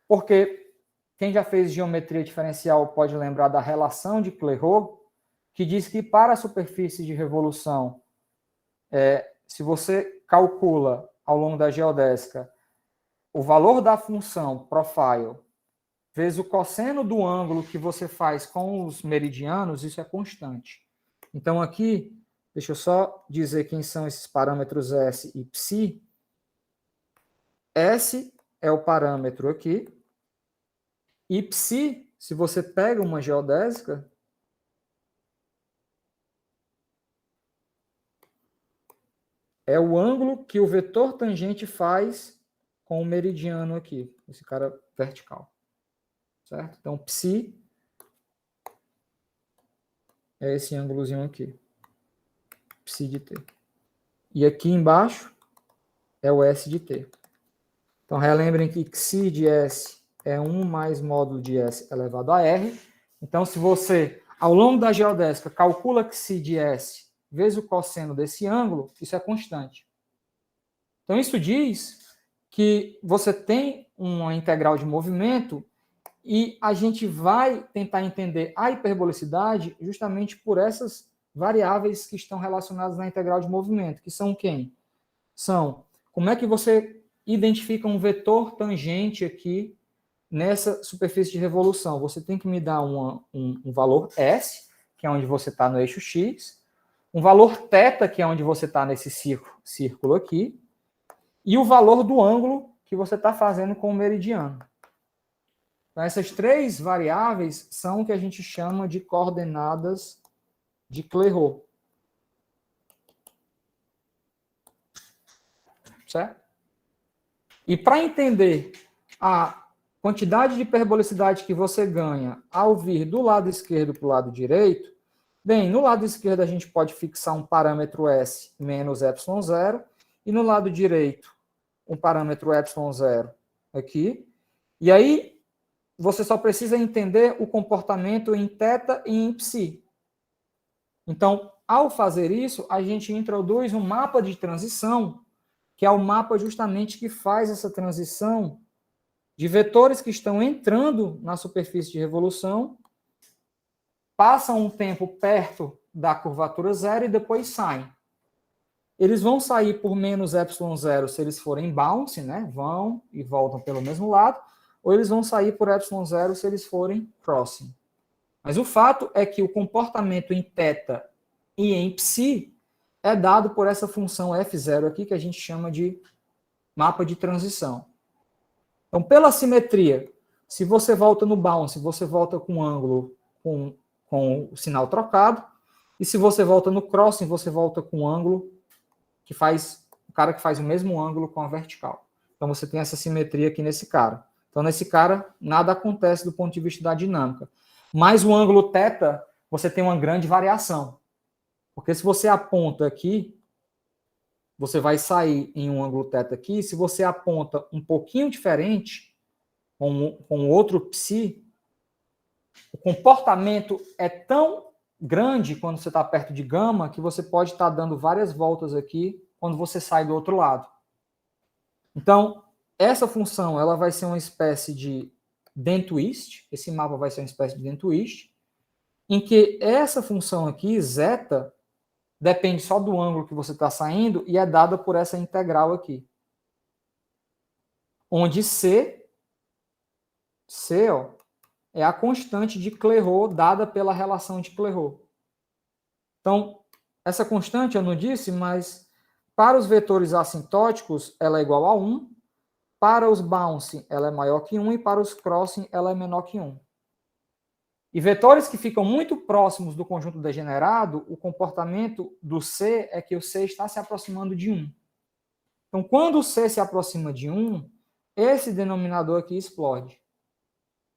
Porque quem já fez geometria diferencial pode lembrar da relação de Clairaut, que diz que para a superfície de revolução, se você calcula ao longo da geodésica o valor da função profile vezes o cosseno do ângulo que você faz com os meridianos, isso é constante. Então, aqui, deixa eu só dizer quem são esses parâmetros S e Psi. S é o parâmetro aqui. E Psi, se você pega uma geodésica, é o ângulo que o vetor tangente faz com o meridiano aqui, esse cara vertical. Certo? Então, Psi é esse ângulozinho aqui. Psi de T. E aqui embaixo é o S de T. Então, relembrem que Xi de S é 1 mais módulo de S elevado a R. Então, se você, ao longo da geodésica, calcula Xi de S vezes o cosseno desse ângulo, isso é constante. Então, isso diz que você tem uma integral de movimento e a gente vai tentar entender a hiperbolicidade justamente por essas variáveis que estão relacionadas na integral de movimento, que são quem? São como é que você identifica um vetor tangente aqui nessa superfície de revolução. Você tem que me dar um valor S, que é onde você está no eixo X, um valor θ, que é onde você está nesse círculo aqui, e o valor do ângulo que você está fazendo com o meridiano. Então, essas três variáveis são o que a gente chama de coordenadas de Clairaut. Certo? E para entender a quantidade de hiperbolicidade que você ganha ao vir do lado esquerdo para o lado direito, bem, no lado esquerdo a gente pode fixar um parâmetro S menos ε0, e no lado direito um parâmetro ε0 aqui. E aí você só precisa entender o comportamento em θ e em Psi. Então, ao fazer isso, a gente introduz um mapa de transição, que é o mapa justamente que faz essa transição de vetores que estão entrando na superfície de revolução, passam um tempo perto da curvatura zero e depois saem. Eles vão sair por menos ε0 se eles forem bounce, né? Vão e voltam pelo mesmo lado, ou eles vão sair por ε0 se eles forem crossing. Mas o fato é que o comportamento em θ e em Psi é dado por essa função f0 aqui, que a gente chama de mapa de transição. Então, pela simetria, se você volta no bounce, você volta com o ângulo com o sinal trocado, e se você volta no crossing, você volta com o ângulo que faz, o cara que faz o mesmo ângulo com a vertical. Então, você tem essa simetria aqui nesse cara. Então, nesse cara, nada acontece do ponto de vista da dinâmica. Mas o ângulo θ, você tem uma grande variação. Porque se você aponta aqui, você vai sair em um ângulo θ aqui. Se você aponta um pouquinho diferente, com outro Psi, o comportamento é tão grande quando você está perto de gama que você pode estar dando várias voltas aqui quando você sai do outro lado. Então, essa função ela vai ser uma espécie de dent-twist, esse mapa vai ser uma espécie de dent-twist, em que essa função aqui, zeta, depende só do ângulo que você está saindo e é dada por essa integral aqui. Onde C ó, é a constante de Clairaut dada pela relação de Clairaut. Então, essa constante eu não disse, mas para os vetores assintóticos ela é igual a 1, para os bouncing ela é maior que 1 e para os crossing ela é menor que 1. E vetores que ficam muito próximos do conjunto degenerado, o comportamento do C é que o C está se aproximando de 1. Então, quando o C se aproxima de 1, esse denominador aqui explode.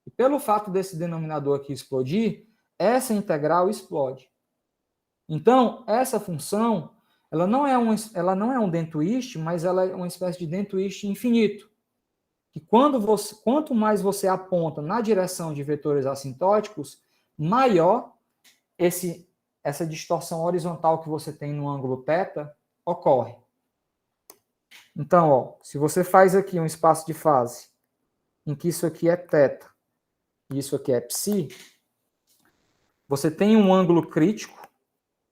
E pelo fato desse denominador aqui explodir, essa integral explode. Então, essa função, ela não é um dent-twist, mas ela é uma espécie de dent-twist infinito. Que quanto mais você aponta na direção de vetores assintóticos, maior essa distorção horizontal que você tem no ângulo θ ocorre. Então, ó, se você faz aqui um espaço de fase em que isso aqui é θ e isso aqui é Psi, você tem um ângulo crítico,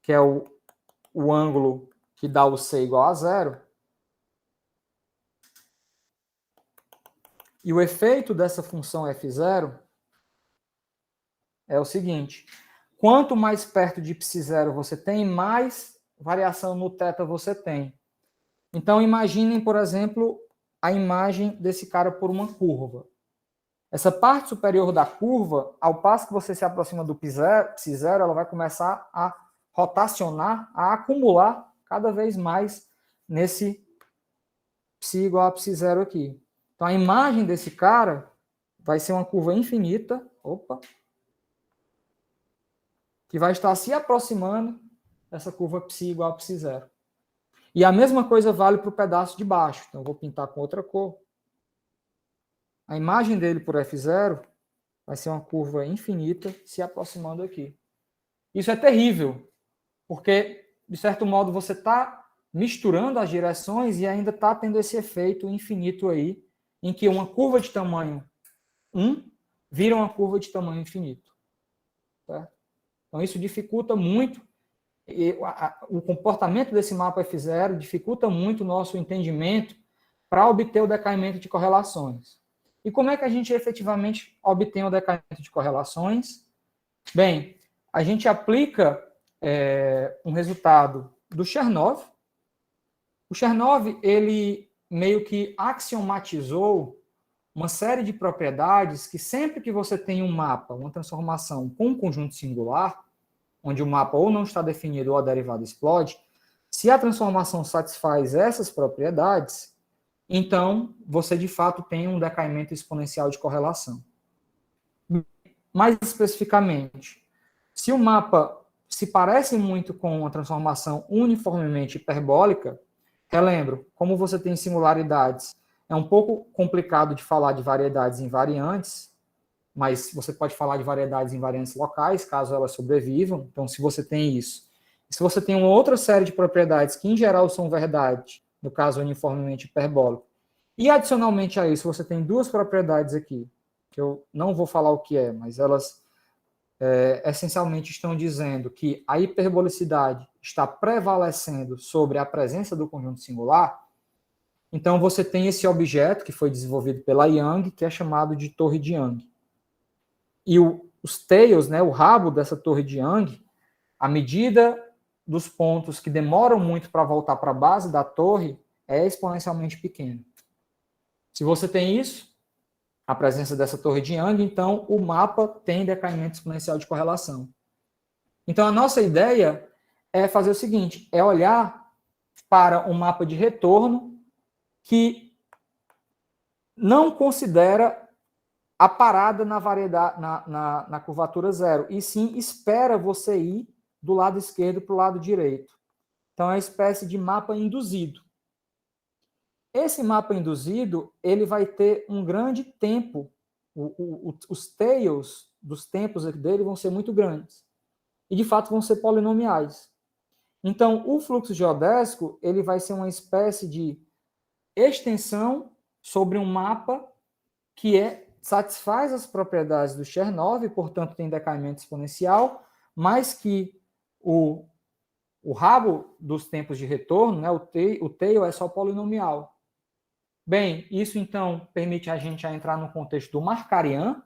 que é o ângulo que dá o C igual a 0, E o efeito dessa função f0 é o seguinte: quanto mais perto de π0 você tem, mais variação no θ você tem. Então, imaginem, por exemplo, a imagem desse cara por uma curva. Essa parte superior da curva, ao passo que você se aproxima do π0, ela vai começar a rotacionar, a acumular cada vez mais nesse π igual a π0 aqui. Então, a imagem desse cara vai ser uma curva infinita, que vai estar se aproximando dessa curva π igual a π0. E a mesma coisa vale para o pedaço de baixo. Então, eu vou pintar com outra cor. A imagem dele por f0 vai ser uma curva infinita se aproximando aqui. Isso é terrível, porque, de certo modo, você está misturando as direções e ainda está tendo esse efeito infinito aí, em que uma curva de tamanho 1 vira uma curva de tamanho infinito. Certo? Então, isso dificulta muito. E o comportamento desse mapa f0 dificulta muito o nosso entendimento para obter o decaimento de correlações. E como é que a gente efetivamente obtém o decaimento de correlações? Bem, a gente aplica um resultado do Chernow. O Chernow, ele meio que axiomatizou uma série de propriedades que sempre que você tem um mapa, uma transformação com um conjunto singular, onde o mapa ou não está definido ou a derivada explode, se a transformação satisfaz essas propriedades, então você de fato tem um decaimento exponencial de correlação. Mais especificamente, se o mapa se parece muito com uma transformação uniformemente hiperbólica, relembro, como você tem singularidades, é um pouco complicado de falar de variedades invariantes, mas você pode falar de variedades invariantes locais, caso elas sobrevivam. Então, se você tem isso. Se você tem uma outra série de propriedades que, em geral, são verdade, no caso uniformemente hiperbólico, e, adicionalmente a isso, você tem duas propriedades aqui, que eu não vou falar o que é, mas elas essencialmente estão dizendo que a hiperbolicidade está prevalecendo sobre a presença do conjunto singular. Então, você tem esse objeto que foi desenvolvido pela Young, que é chamado de torre de Young. E os tails, né, o rabo dessa torre de Young, a medida dos pontos que demoram muito para voltar para a base da torre é exponencialmente pequena. Se você tem isso, a presença dessa torre de Young, então o mapa tem decaimento exponencial de correlação. Então a nossa ideia é fazer o seguinte, é olhar para um mapa de retorno que não considera a parada na variedade, na curvatura zero, e sim espera você ir do lado esquerdo para o lado direito. Então, é uma espécie de mapa induzido. Esse mapa induzido, ele vai ter um grande tempo, os tails dos tempos dele vão ser muito grandes, e de fato vão ser polinomiais. Então, o fluxo geodésico, ele vai ser uma espécie de extensão sobre um mapa que satisfaz as propriedades do Chernow, portanto tem decaimento exponencial, mas que o rabo dos tempos de retorno, né, o tail é só polinomial. Bem, isso então permite a gente entrar no contexto do Markarian,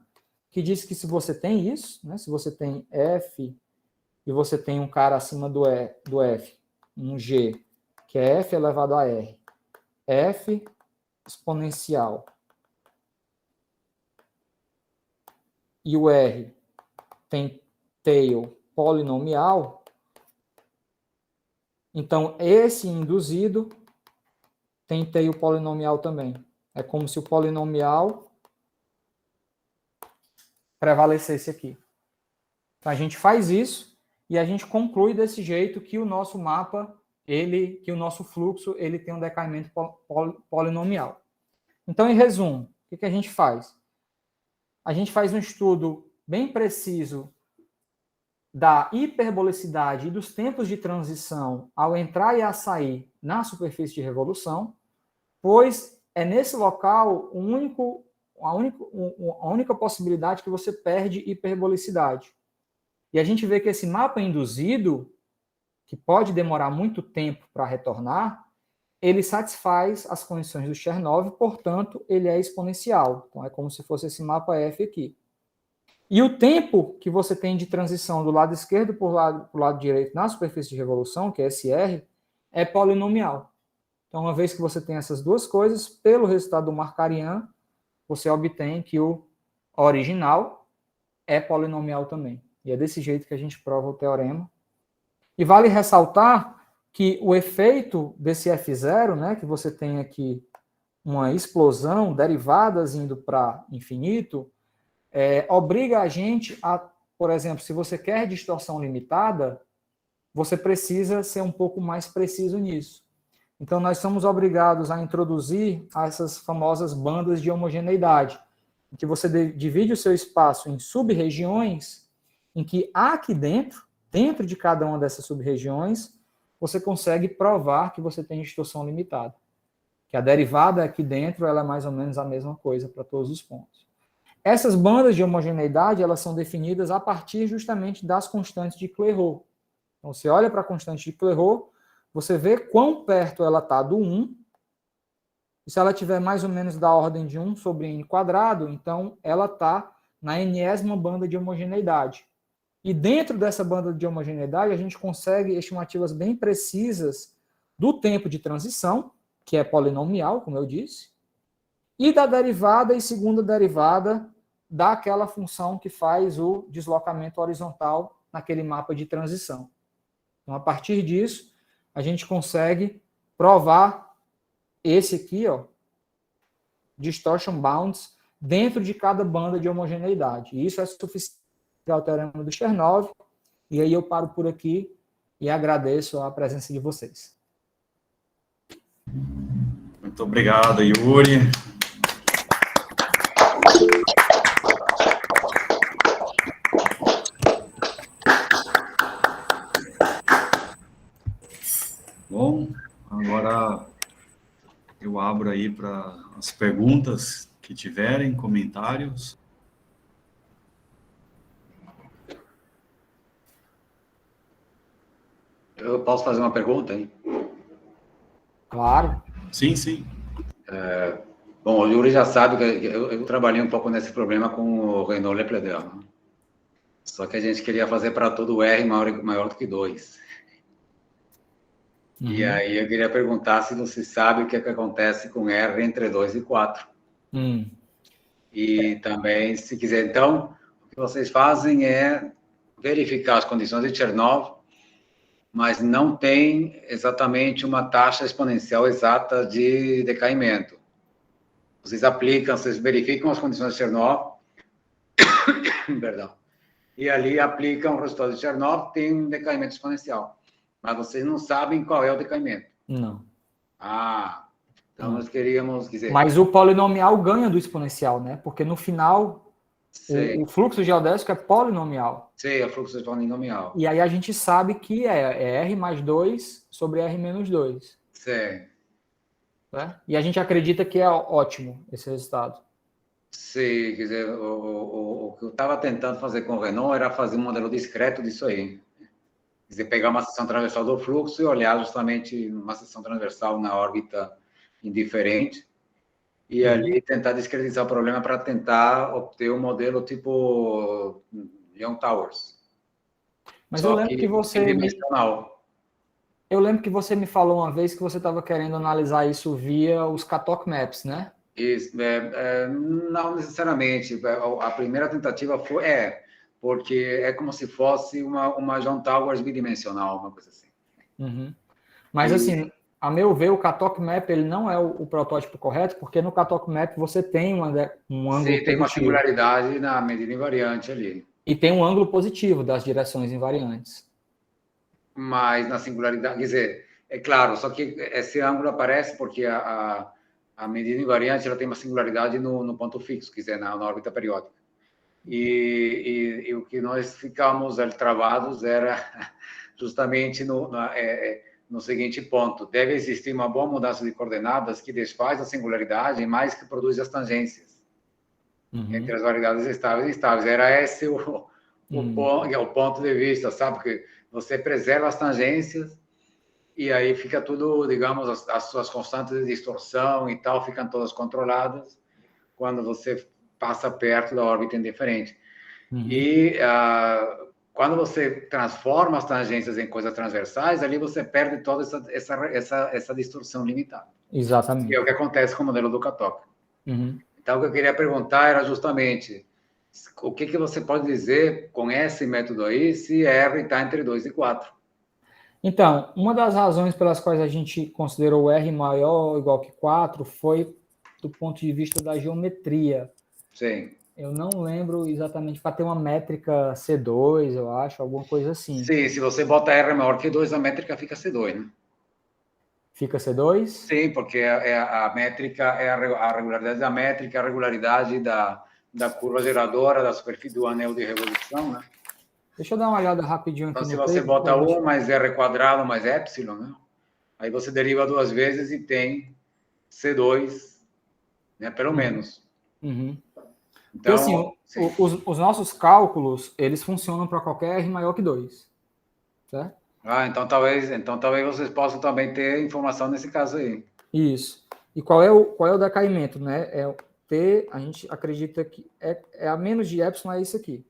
que diz que se você tem isso, né, se você tem F e você tem um cara acima do F, um G, que é F elevado a R, F exponencial, e o R tem tail polinomial, então esse induzido tem tail polinomial também. É como se o polinomial prevalecesse aqui. Então a gente faz isso e a gente conclui desse jeito que o nosso mapa, que o nosso fluxo, ele tem um decaimento polinomial. Então, em resumo, o que a gente faz? A gente faz um estudo bem preciso da hiperbolicidade e dos tempos de transição ao entrar e a sair na superfície de revolução, pois é nesse local a única possibilidade que você perde hiperbolicidade. E a gente vê que esse mapa induzido, que pode demorar muito tempo para retornar, ele satisfaz as condições do Chernobyl, portanto, ele é exponencial. Então, é como se fosse esse mapa F aqui. E o tempo que você tem de transição do lado esquerdo para o lado direito na superfície de revolução, que é SR, é polinomial. Então, uma vez que você tem essas duas coisas, pelo resultado do Markarian, você obtém que o original é polinomial também. E é desse jeito que a gente prova o teorema. E vale ressaltar que o efeito desse F0, né, que você tem aqui uma explosão, derivadas indo para infinito, obriga a gente a, por exemplo, se você quer distorção limitada, você precisa ser um pouco mais preciso nisso. Então, nós somos obrigados a introduzir essas famosas bandas de homogeneidade, em que você divide o seu espaço em sub-regiões, em que aqui dentro de cada uma dessas sub-regiões, você consegue provar que você tem distorção limitada. Que a derivada aqui dentro ela é mais ou menos a mesma coisa para todos os pontos. Essas bandas de homogeneidade, elas são definidas a partir justamente das constantes de Clairaut. Então, você olha para a constante de Clairaut, você vê quão perto ela está do 1, e se ela tiver mais ou menos da ordem de 1 sobre n quadrado, então ela está na enésima banda de homogeneidade. E dentro dessa banda de homogeneidade, a gente consegue estimativas bem precisas do tempo de transição, que é polinomial, como eu disse, e da derivada e segunda derivada daquela função que faz o deslocamento horizontal naquele mapa de transição. Então, a partir disso, a gente consegue provar esse aqui, ó, distortion bounds, dentro de cada banda de homogeneidade. E isso é suficiente para o teorema do Chernobyl. E aí eu paro por aqui e agradeço a presença de vocês. Muito obrigado, Yuri. Bom, agora eu abro aí para as perguntas que tiverem, comentários. Eu posso fazer uma pergunta, hein? Claro. Sim, sim. Bom, o Yuri já sabe que eu trabalhei um pouco nesse problema com o Renault Lepledel, né? Só que a gente queria fazer para todo o R maior do que 2. E aí eu queria perguntar se você sabe o que acontece com R entre 2 e 4. E também, se quiser, então, o que vocês fazem é verificar as condições de Chernobyl, mas não tem exatamente uma taxa exponencial exata de decaimento. Vocês aplicam, vocês verificam as condições de Chernobyl, perdão, e ali aplicam o resultado de Chernobyl, tem um decaimento exponencial. Mas vocês não sabem qual é o decaimento. Não. Então nós queríamos dizer... Mas o polinomial ganha do exponencial, né? Porque no final, o fluxo geodésico é polinomial. Sim, o fluxo polinomial. E aí a gente sabe que é R mais 2 sobre R menos 2. Sim. Né? E a gente acredita que é ótimo esse resultado. Sim, quer dizer, o que eu estava tentando fazer com o Renault era fazer um modelo discreto disso aí. Quer dizer, pegar uma seção transversal do fluxo e olhar justamente uma seção transversal na órbita indiferente e ali tentar discretizar o problema para tentar obter um modelo tipo Young Towers. Mas eu lembro que você... Tridimensional. Eu lembro que você me falou uma vez que você estava querendo analisar isso via os Katok Maps, né? Isso, não necessariamente. A primeira tentativa foi... porque é como se fosse uma John Towers bidimensional, uma coisa assim. Mas, assim, a meu ver, o Katok Map ele não é o protótipo correto, porque no Katok Map você tem um ângulo positivo. Tem uma singularidade na medida invariante ali. E tem um ângulo positivo das direções invariantes. Mas na singularidade, quer dizer, é claro, só que esse ângulo aparece porque a medida invariante ela tem uma singularidade no ponto fixo, quer dizer, na órbita periódica. E o que nós ficamos ali travados era justamente no seguinte ponto: deve existir uma boa mudança de coordenadas que desfaz a singularidade, mas que produz as tangências entre as variedades estáveis e instáveis. Era esse o ponto de vista, sabe? Porque você preserva as tangências, e aí fica tudo, digamos, as suas constantes de distorção e tal, ficam todas controladas quando você passa perto da órbita indiferente. E quando você transforma as tangências em coisas transversais, ali você perde toda essa distorção limitada. Exatamente. Que é o que acontece com o modelo do Katok. Uhum. Então, o que eu queria perguntar era justamente o que você pode dizer com esse método aí, se R está entre 2 e 4. Então, uma das razões pelas quais a gente considerou R maior ou igual que 4 foi do ponto de vista da geometria. Sim. Eu não lembro exatamente, para ter uma métrica C2, eu acho, alguma coisa assim. Sim, se você bota R maior que 2, a métrica fica C2, né? Fica C2? Sim, porque a métrica é a regularidade da métrica, a regularidade da curva geradora, da superfície do anel de revolução, né? Deixa eu dar uma olhada rapidinho aqui Então, se no você texto, bota 1 mais R quadrado mais epsilon, né? Aí você deriva 2 vezes e tem C2, né? Pelo menos. Uhum. Então, assim, os nossos cálculos, eles funcionam para qualquer R maior que 2, certo? então talvez vocês possam também ter informação nesse caso aí. Isso. E qual é o decaimento, né? É T, a gente acredita que é a menos de epsilon, é isso aqui.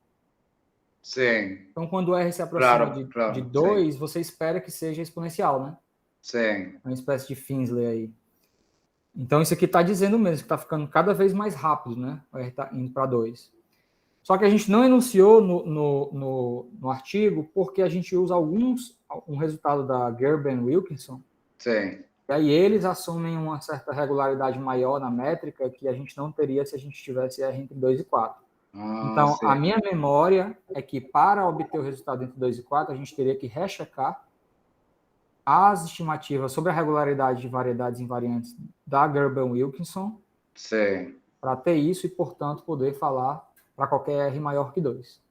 Sim. Então, quando o R se aproxima de 2, sim. você espera que seja exponencial, né? Sim. Uma espécie de Finsley aí. Então, isso aqui está dizendo mesmo que está ficando cada vez mais rápido, né? O R está indo para 2. Só que a gente não enunciou no artigo porque a gente usa um resultado da Gerben-Wilkinson. Sim. E aí eles assumem uma certa regularidade maior na métrica que a gente não teria se a gente tivesse R entre 2 e 4. Então, sim. a minha memória é que para obter o resultado entre 2 e 4, a gente teria que rechecar as estimativas sobre a regularidade de variedades invariantes da Gerben-Wilkinson para ter isso e, portanto, poder falar para qualquer R maior que 2.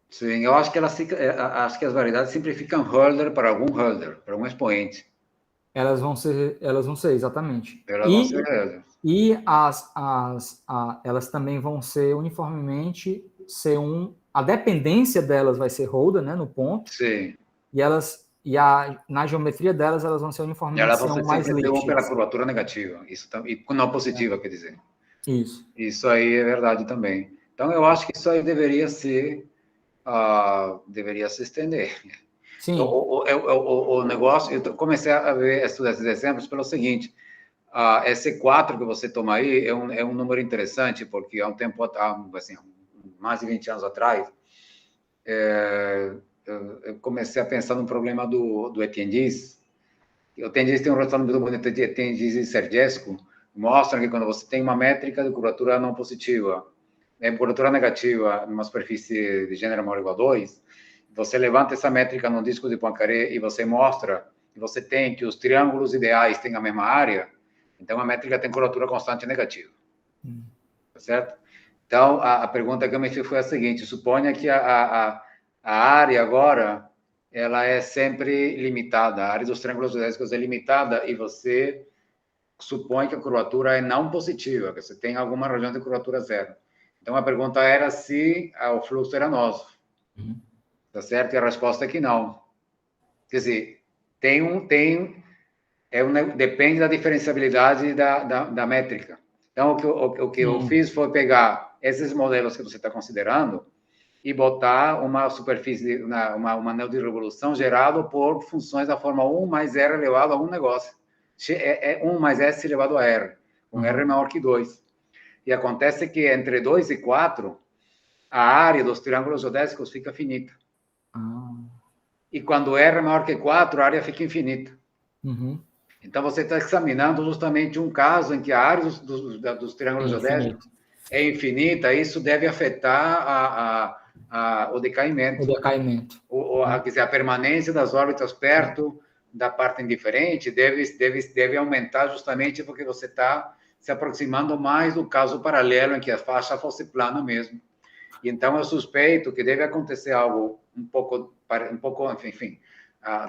Sim, eu acho que acho que as variedades simplificam Hölder para algum Hölder, para um expoente. Elas vão ser exatamente. Elas vão ser Hölder. E elas também vão ser uniformemente C1. A dependência delas vai ser Holder, né, no ponto. Sim. Na geometria delas, elas vão ser uniformemente elas vão ser mais sempre pela curvatura negativa. Isso e não positiva, quer dizer. Isso. Isso aí é verdade também. Então, eu acho que isso aí deveria se estender. Sim. O negócio, eu comecei a estudar esses exemplos pelo seguinte: esse 4 que você toma aí é um número interessante, porque há um tempo, assim, mais de 20 anos atrás, eu comecei a pensar no problema do Etienne-Diz. O Etienne-Diz tem um resultado muito bonito de Etienne-Diz e Sergesco, mostram que quando você tem uma métrica de curvatura não positiva, curvatura negativa numa superfície de gênero maior ou igual a 2, você levanta essa métrica no disco de Poincaré e você mostra que você tem que os triângulos ideais têm a mesma área, então a métrica tem curvatura constante negativa. Tá certo? Então, a pergunta que eu me fiz foi a seguinte: suponha que a área agora ela é sempre limitada, a área dos triângulos geodésicos é limitada e você supõe que a curvatura é não positiva, que você tem alguma região de curvatura zero. Então, a pergunta era se o fluxo era nosso. Tá certo? E a resposta é que não. Quer dizer, depende da diferenciabilidade da métrica. Então, o que eu fiz foi pegar esses modelos que você está considerando e botar uma superfície, um anel de revolução gerado por funções da forma 1 mais R elevado a um negócio. 1 mais S elevado a R, com R maior que 2. E acontece que entre 2 e 4, a área dos triângulos geodésicos fica finita. E quando R é maior que 4, a área fica infinita. Então, você está examinando justamente um caso em que a área dos triângulos geodésicos é infinita, e isso deve afetar o decaimento. Quer dizer, a permanência das órbitas perto da parte indiferente deve aumentar justamente porque você está se aproximando mais do caso paralelo em que a faixa fosse plana mesmo. E então eu suspeito que deve acontecer algo um pouco, enfim,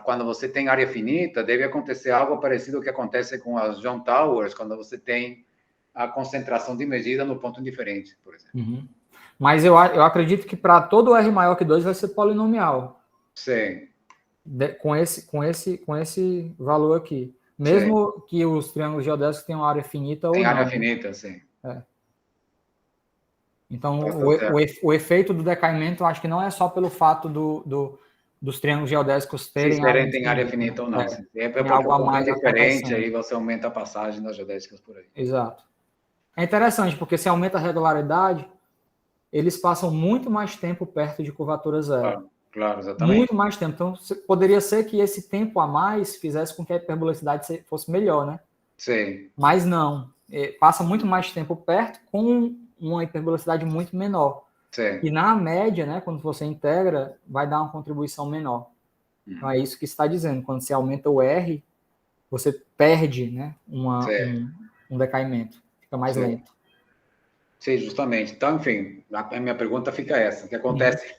quando você tem área finita, deve acontecer algo parecido ao que acontece com as John Towers, quando você tem a concentração de medida no ponto indiferente, por exemplo. Mas eu acredito que para todo R maior que 2 vai ser polinomial. Sim. com esse valor aqui. Mesmo que os triângulos geodésicos tenham área finita ou não. Tem área finita, sim. Então, o efeito do decaimento, eu acho que não é só pelo fato dos triângulos geodésicos terem tem área finita ou não. É porque algo a mais diferente, aí você aumenta a passagem das geodésicas por aí. Exato. É interessante, porque se aumenta a regularidade, eles passam muito mais tempo perto de curvatura zero. Claro, exatamente. Muito mais tempo. Então, poderia ser que esse tempo a mais fizesse com que a hiperbolicidade fosse melhor, né? Sim. Mas não. Passa muito mais tempo perto com uma hiperbolicidade muito menor. Sim. E na média, né, quando você integra, vai dar uma contribuição menor. Então, é isso que está dizendo. Quando você aumenta o R, você perde, né, um decaimento. Fica mais lento. Sim, justamente. Então, enfim, a minha pergunta fica essa. O que acontece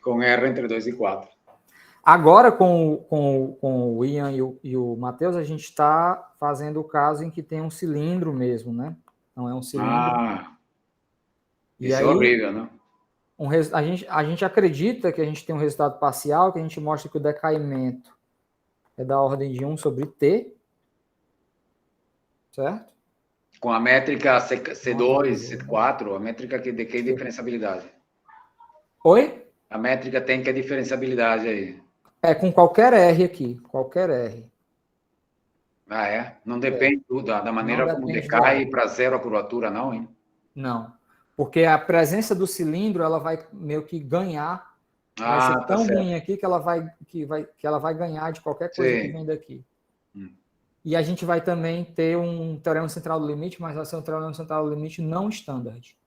com R entre 2 e 4? Agora, com o Ian e o Matheus, a gente está fazendo o caso em que tem um cilindro mesmo, né? Não é um cilindro. Isso é horrível, né? A gente acredita que a gente tem um resultado parcial, que a gente mostra que o decaimento é da ordem de 1 sobre T, certo? Com a métrica C2, C4, a métrica que de que diferenciabilidade? Oi? A métrica tem que diferenciabilidade aí. Com qualquer R aqui, qualquer R. Ah, é? Não depende da maneira como decai para zero a curvatura, não, hein? Não. Porque a presença do cilindro, ela vai meio que ganhar. Vai ser tão ruim aqui que ela vai ganhar de qualquer coisa que vem daqui. E a gente vai também ter um teorema central do limite, mas vai ser um teorema central do limite não standard.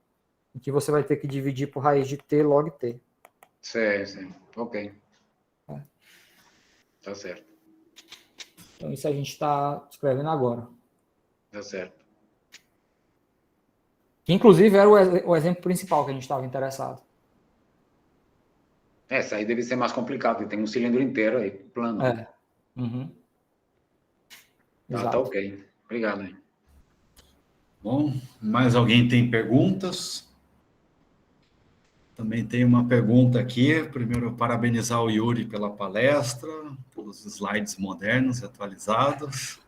Em que você vai ter que dividir por raiz de T log T. Sim. Ok. Tá certo. Então, isso a gente está escrevendo agora. Tá certo. Que, inclusive, era o exemplo principal que a gente estava interessado. Essa aí deve ser mais complicado, tem um cilindro inteiro aí, plano. Tá ok. Obrigado. Hein? Bom, mais alguém tem perguntas? Também tem uma pergunta aqui. Primeiro, parabenizar o Yuri pela palestra, pelos slides modernos e atualizados.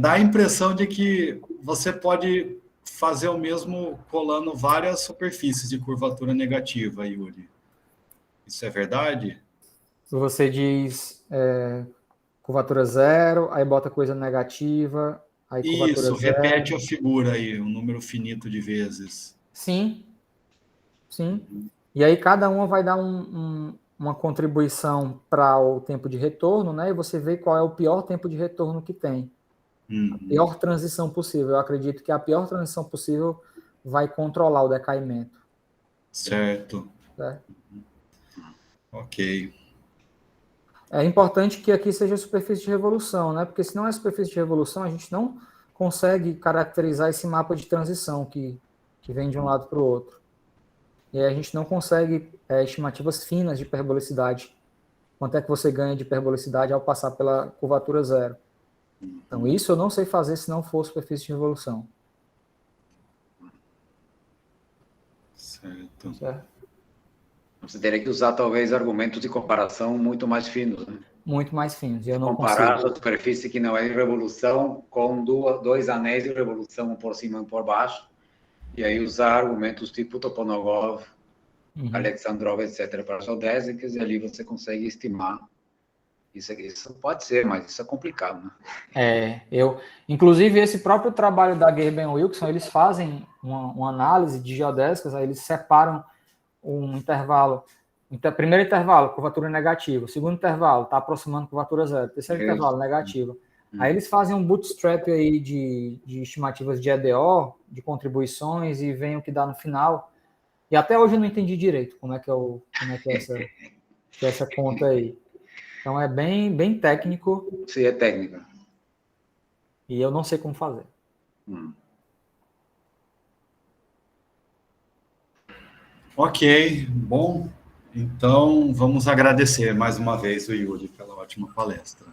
Dá a impressão de que você pode fazer o mesmo colando várias superfícies de curvatura negativa, Yuri. Isso é verdade? Você diz curvatura zero, aí bota coisa negativa, aí curvatura Isso, zero. repete a figura aí, um número finito de vezes. Sim. E aí cada uma vai dar uma contribuição para o tempo de retorno, né? E você vê qual é o pior tempo de retorno que tem. A pior transição possível. Eu acredito que a pior transição possível vai controlar o decaimento. Certo. Ok. É importante que aqui seja superfície de revolução, né? Porque se não é superfície de revolução, a gente não consegue caracterizar esse mapa de transição que vem de um lado para o outro. E aí a gente não consegue estimativas finas de hiperbolicidade. Quanto é que você ganha de hiperbolicidade ao passar pela curvatura zero? Então, isso eu não sei fazer se não for superfície de revolução. Certo. Você teria que usar, talvez, argumentos de comparação muito mais finos, né? Muito mais finos, e eu não comparar consigo. a superfície que não é de revolução com dois anéis de revolução, um por cima e um por baixo, e aí usar argumentos tipo Toponogov, Alexandrov, etc., para geodésicas, e ali você consegue estimar. Isso pode ser, mas isso é complicado, né? Inclusive, esse próprio trabalho da Gerben-Wilson, eles fazem uma análise de geodésicas, aí eles separam um intervalo. Primeiro intervalo, curvatura negativa. Segundo intervalo, está aproximando curvatura zero. Terceiro intervalo, negativa. Aí eles fazem um bootstrap aí de estimativas de EDO, de contribuições, e veem o que dá no final. E até hoje eu não entendi direito como é que é essa conta aí. Então é bem técnico. Sim, é técnica. E eu não sei como fazer. Ok, bom. Então, vamos agradecer mais uma vez o Yuri pela ótima palestra.